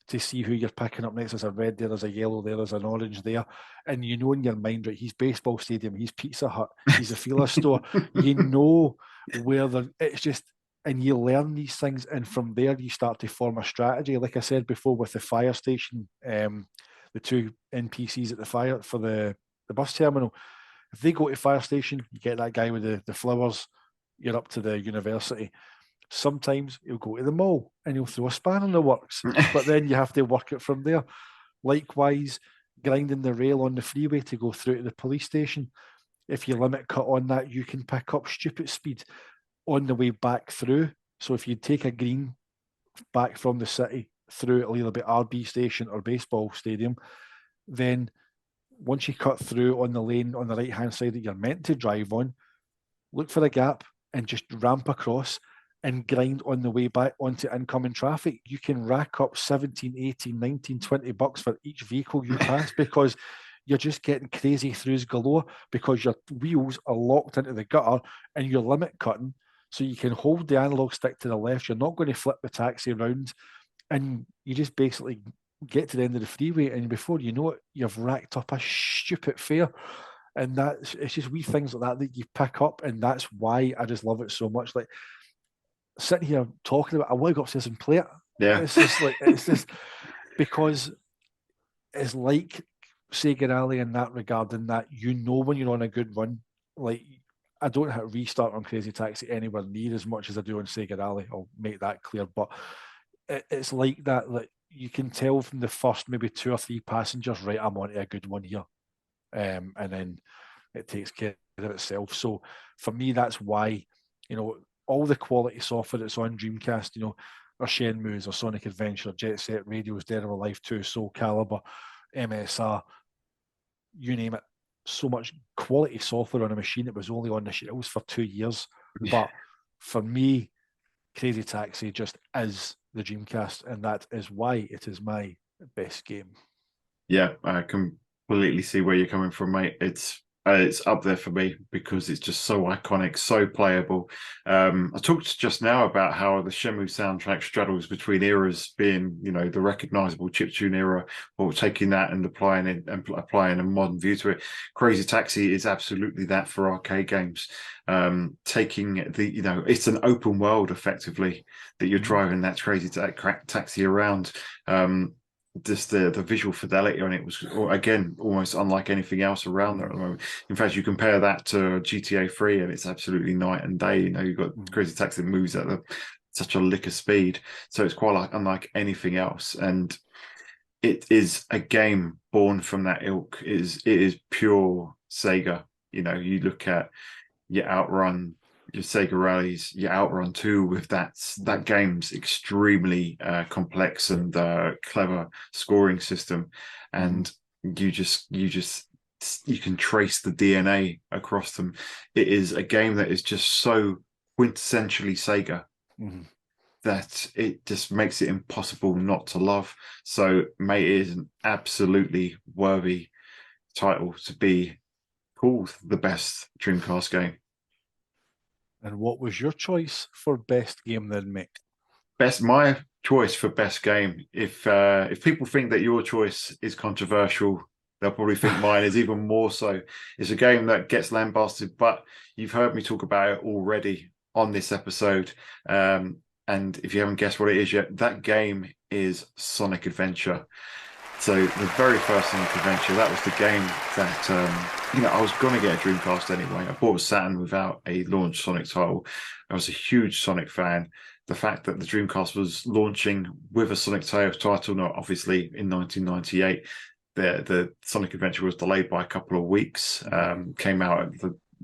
to see who you're picking up next. There's a red there, there's a yellow there, there's an orange there, and in your mind, right? He's baseball stadium, he's Pizza Hut, he's a Fila store. You know where it's just. And you learn these things, and from there you start to form a strategy. Like I said before, with the fire station, the two NPCs at the fire for the bus terminal, if they go to fire station, you get that guy with the flowers, you're up to the university. Sometimes he'll go to the mall and he'll throw a spanner in the works, but then you have to work it from there. Likewise, grinding the rail on the freeway to go through to the police station. If you limit cut on that, you can pick up stupid speed on the way back through. So if you take a green back from the city through, it'll either be RB station or baseball stadium, then once you cut through on the lane on the right hand side that you're meant to drive on, look for a gap and just ramp across and grind on the way back onto incoming traffic, you can rack up 17, 18, 19, 20 bucks for each vehicle you pass because you're just getting crazy throughs galore because your wheels are locked into the gutter and you're limit cutting. So you can hold the analog stick to the left. You're not going to flip the taxi around, and you just basically get to the end of the freeway, and before you know it, you've racked up a stupid fare. And it's just wee things like that you pick up, and that's why I just love it so much. Like sitting here talking about, I want to go upstairs and play it. Yeah, it's just because it's like Sega Rally in that regard, in that when you're on a good run. Like I don't hit restart on Crazy Taxi anywhere near as much as I do on Sega Rally. I'll make that clear, but it's like that. Like you can tell from the first maybe 2 or 3 passengers, right? I'm onto a good one here, and then it takes care of itself. So for me, that's why all the quality software that's on Dreamcast, or Shenmue's, or Sonic Adventure, Jet Set Radio's, Dead or Alive 2, Soul Calibur, MSR, you name it. So much quality software on a machine that was only on the shelves for 2 years. But for me, Crazy Taxi just is the Dreamcast, and that is why it is my best game. Yeah, I completely see where you're coming from, mate. It's up there for me because it's just so iconic, so playable. I talked just now about how the Shenmue soundtrack straddles between eras, being the recognizable chiptune era, or taking that and applying a modern view to it. Crazy Taxi is absolutely that for arcade games. Taking it's an open world effectively that you're driving that Crazy Taxi around. Just the visual fidelity on it was, again, almost unlike anything else around there at the moment. In fact, you compare that to GTA 3 and it's absolutely night and day. You've got Crazy Taxi that moves at such a lick of speed. So it's quite unlike anything else. And it is a game born from that ilk. It is pure Sega. You look at your Outrun, your Sega Rallies, your Outrun 2 with that game's extremely complex and clever scoring system, and you can trace the DNA across them. It is a game that is just so quintessentially Sega that it just makes it impossible not to love. So, mate, it is an absolutely worthy title to be called the best Dreamcast game. And what was your choice for best game then, mate? My choice for best game. If people think that your choice is controversial, they'll probably think mine is even more so. It's a game that gets lambasted, but you've heard me talk about it already on this episode. And if you haven't guessed what it is yet, that game is Sonic Adventure. So the very first Sonic Adventure, that was the game that I was going to get a Dreamcast anyway. I bought a Saturn without a launch Sonic title. I was a huge Sonic fan. The fact that the Dreamcast was launching with a Sonic title, not obviously in 1998, the Sonic Adventure was delayed by a couple of weeks. Came out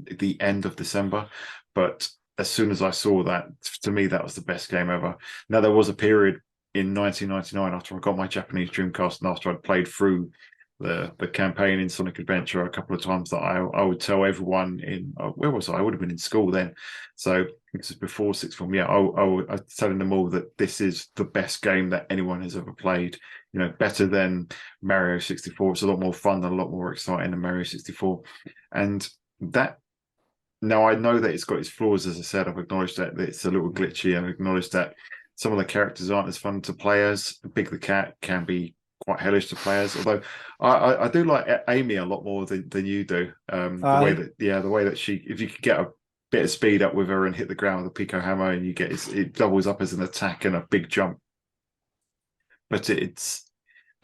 at the end of December, but as soon as I saw that, to me, that was the best game ever. Now, there was a period in 1999 after I got my Japanese Dreamcast and after I'd played through the campaign in Sonic Adventure a couple of times that I would tell everyone where was I? I would have been in school then. So this is before sixth form. Yeah, I was telling them all that this is the best game that anyone has ever played. Better than Mario 64. It's a lot more fun and a lot more exciting than Mario 64. And that, now I know that it's got its flaws, as I said. I've acknowledged that it's a little glitchy, and I've acknowledged that some of the characters aren't as fun to play as. Big the Cat can be quite hellish to play as, although I do like Amy a lot more than you do. The way that she, if you could get a bit of speed up with her and hit the ground with a Pico hammer, and it doubles up as an attack and a big jump. But it's,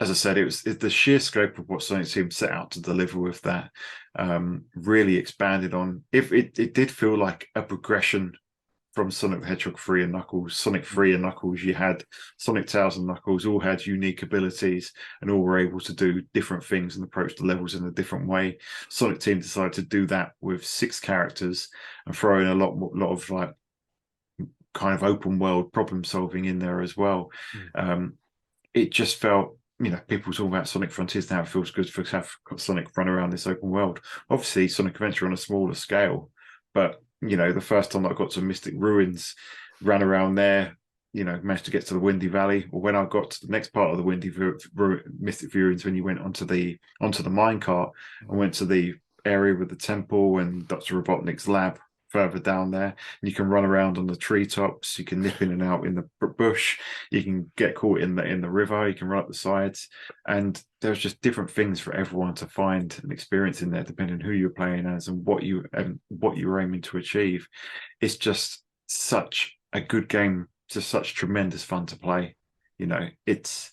as I said, it's the sheer scope of what Sonic Team set out to deliver with that. Really expanded on. If it did feel like a progression from Sonic the Hedgehog 3 and Knuckles. Sonic 3 and Knuckles, you had Sonic, Tails and Knuckles, all had unique abilities and all were able to do different things and approach the levels in a different way. Sonic Team decided to do that with 6 characters and throw in a lot of like kind of open world problem solving in there as well. It just felt, people talking about Sonic Frontiers now, it feels good to have Sonic run around this open world. Obviously, Sonic Adventure on a smaller scale, but the first time that I got to Mystic Ruins, ran around there. Managed to get to the Windy Valley. Or when I got to the next part of the Windy Mystic Viewings, when you went onto the minecart and went to the area with the temple and Dr. Robotnik's lab further down there. And you can run around on the treetops. You can nip in and out in the bush. You can get caught in the river. You can run up the sides. And there's just different things for everyone to find and experience in there, depending on who you're playing as and what you're aiming to achieve. It's just such a good game. Just such tremendous fun to play. It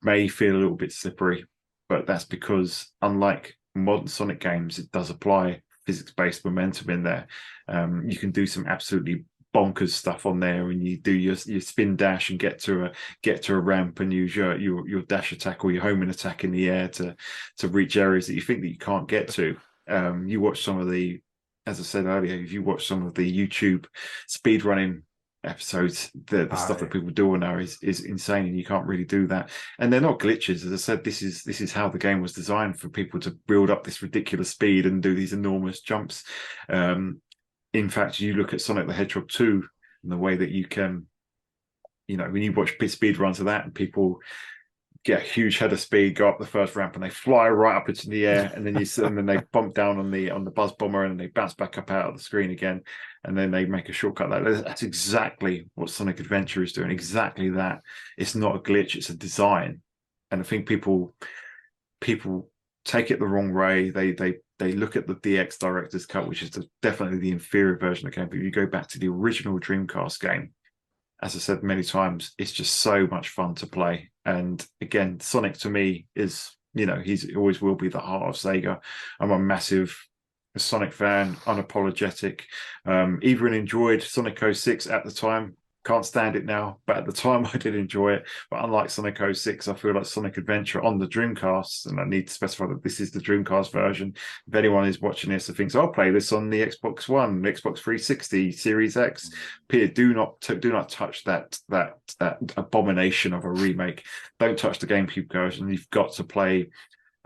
may feel a little bit slippery, but that's because unlike modern Sonic games, it does apply physics-based momentum in there. You can do some absolutely bonkers stuff on there, and you do your spin dash and get to a ramp and use your dash attack or your homing attack in the air to reach areas that you think that you can't get to. You watch some of the, as I said earlier, if you watch some of the YouTube speedrunning episodes, the stuff that people do on there is insane, and you can't really do that. And they're not glitches. As I said, this is how the game was designed, for people to build up this ridiculous speed and do these enormous jumps. In fact, you look at Sonic the Hedgehog 2 and the way that you can, when you watch speed runs of that, and people get a huge head of speed, go up the first ramp, and they fly right up into the air, and then then they bump down on the buzz bomber, and they bounce back up out of the screen again, and then they make a shortcut. That's exactly what Sonic Adventure is doing. Exactly that. It's not a glitch; it's a design. And I think people take it the wrong way. They look at the DX Director's Cut, which is definitely the inferior version of the game. But if you go back to the original Dreamcast game, as I said many times, it's just so much fun to play. And again, Sonic to me is, he always will be the heart of Sega. I'm a massive Sonic fan, unapologetic. Even enjoyed Sonic 06 at the time. Can't stand it now, but at the time I did enjoy it. But unlike Sonic 06, I feel like Sonic Adventure on the Dreamcast, and I need to specify that this is the Dreamcast version. If anyone is watching this and thinks, I'll play this on the Xbox One, the Xbox 360, Series X, Peter, do not touch that abomination of a remake. Don't touch the GameCube version. You've got to play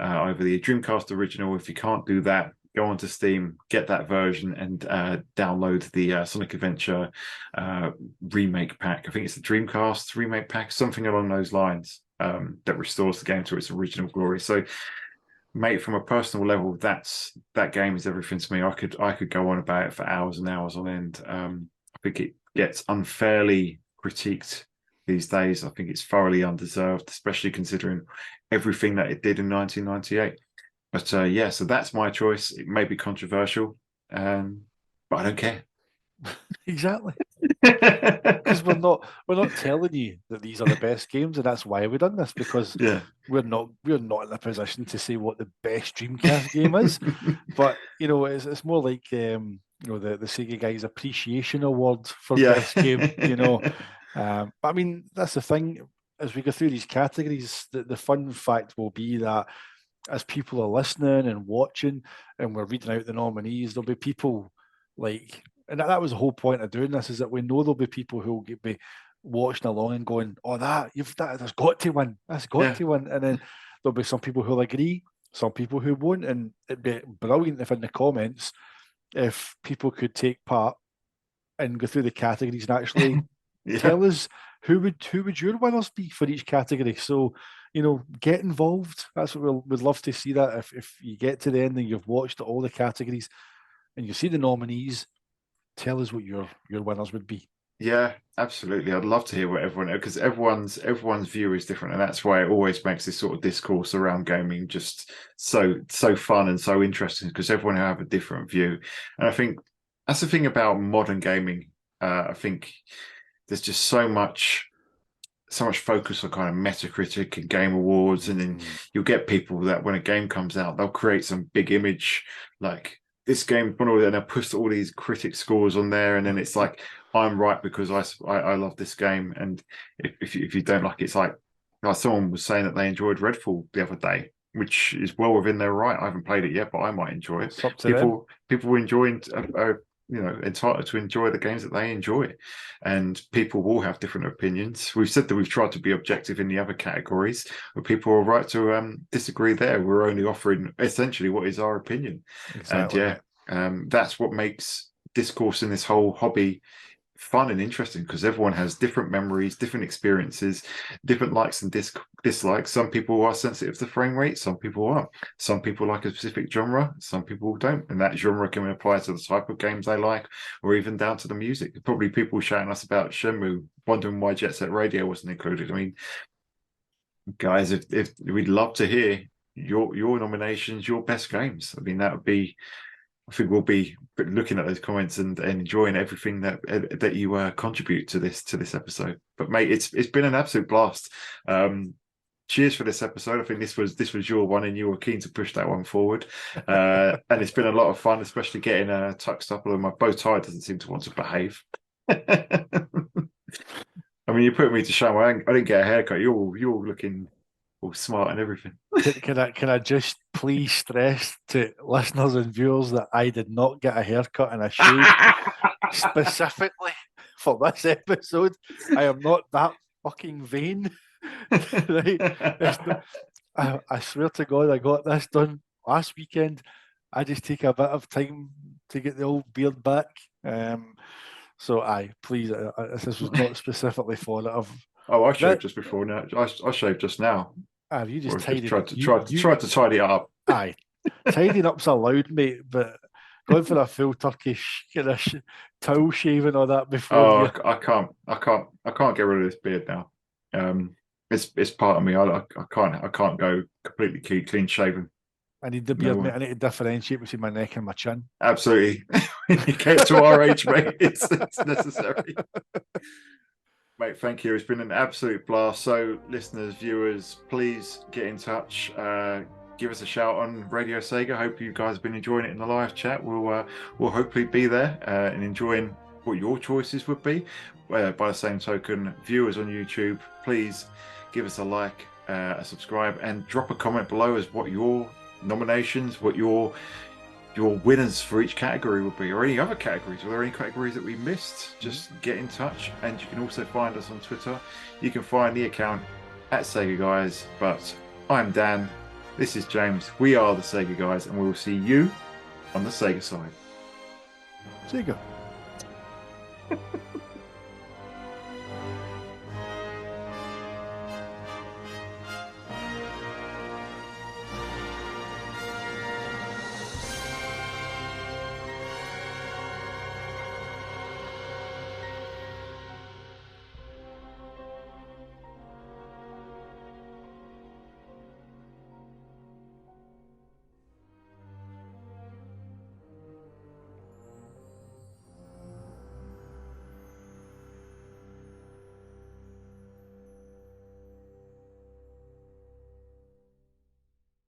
either the Dreamcast original. If you can't do that, go onto Steam, get that version, and download the Sonic Adventure remake pack. I think it's the Dreamcast remake pack, something along those lines, that restores the game to its original glory. So, mate, from a personal level, that game is everything to me. I could go on about it for hours and hours on end. I think it gets unfairly critiqued these days. I think it's thoroughly undeserved, especially considering everything that it did in 1998. But so that's my choice. It may be controversial, but I don't care. Exactly. Because we're not telling you that these are the best games, and that's why we've done this, because we're not in a position to say what the best Dreamcast game is. But it's more like the SEGAGuys Appreciation Award for best game. But I mean, that's the thing. As we go through these categories, the fun fact will be that as people are listening and watching, and we're reading out the nominees, there'll be people like, and that was the whole point of doing this, is that we know there'll be people who will be watching along and going, "Oh, that's got to win. That's got to win." And then there'll be some people who'll agree, some people who won't, and it'd be brilliant if in the comments, if people could take part and go through the categories and actually tell us who would your winners be for each category. So, get involved. That's what we'd love to see. That if you get to the end and you've watched all the categories and you see the nominees, tell us what your winners would be. Yeah, absolutely. I'd love to hear what everyone, because everyone's view is different, and that's why it always makes this sort of discourse around gaming just so fun and so interesting, because everyone will have a different view. And I think that's the thing about modern gaming. I think there's just so much focus on kind of Metacritic and Game Awards, and then you'll get people that when a game comes out, they'll create some big image like this game, and they'll push all these critic scores on there, and then it's like, I'm right because I love this game, and if you don't like it, it's like someone was saying that they enjoyed Redfall the other day, which is well within their right. I haven't played it yet, but I might enjoy it. People enjoying entitled to enjoy the games that they enjoy, and people will have different opinions. We've said that we've tried to be objective in the other categories, but people are right to disagree there. We're only offering essentially what is our opinion. Exactly. And that's what makes discourse in this whole hobby fun and interesting because everyone has different memories, different experiences, different likes and dislikes. Some people are sensitive to frame rate, some people aren't. Some people like a specific genre, some people don't, and that genre can apply to the type of games they like, or even down to the music. Probably people shouting us about Shenmue, wondering why Jet Set Radio wasn't included. I mean, guys, if we'd love to hear your nominations, your best games. I mean, that would be. I think we'll be looking at those comments and enjoying everything that you contribute to this episode. But mate, it's been an absolute blast. Cheers for this episode. I think this was your one, and you were keen to push that one forward. And it's been a lot of fun, especially getting tucked up. Although my bow tie doesn't seem to want to behave. I mean, you put me to shame. I didn't get a haircut. You're looking all smart and everything. Can I just please stress to listeners and viewers that I did not get a haircut and a shave specifically for this episode. I am not that fucking vain. Right? I swear to God, I got this done last weekend. I just take a bit of time to get the old beard back. So please, this was not specifically for it. Oh, I shaved just before now. I shaved just now. Have you just tidied? Tried to tidy it up. Aye, tidying up's allowed, mate. But going for a full Turkish kind of towel shaving or that before. Oh, I can't get rid of this beard now. It's part of me. I can't go completely clean shaven. I need the beard, mate. I need to differentiate between my neck and my chin. Absolutely. When you get to our age, mate, it's necessary. Mate, thank you. It's been an absolute blast. So, listeners, viewers, please get in touch. Give us a shout on Radio Sega. Hope you guys have been enjoying it in the live chat. We'll hopefully be there and enjoying what your choices would be. By the same token, viewers on YouTube, please give us a like, a subscribe, and drop a comment below as what your nominations, what your winners for each category would be, or any other categories. Were there any categories that we missed? Just get in touch, and you can also find us on Twitter. You can find the account at SEGAGuys. But I'm Dan. This is James. We are the Sega Guys, and we will see you on the Sega side. Sega.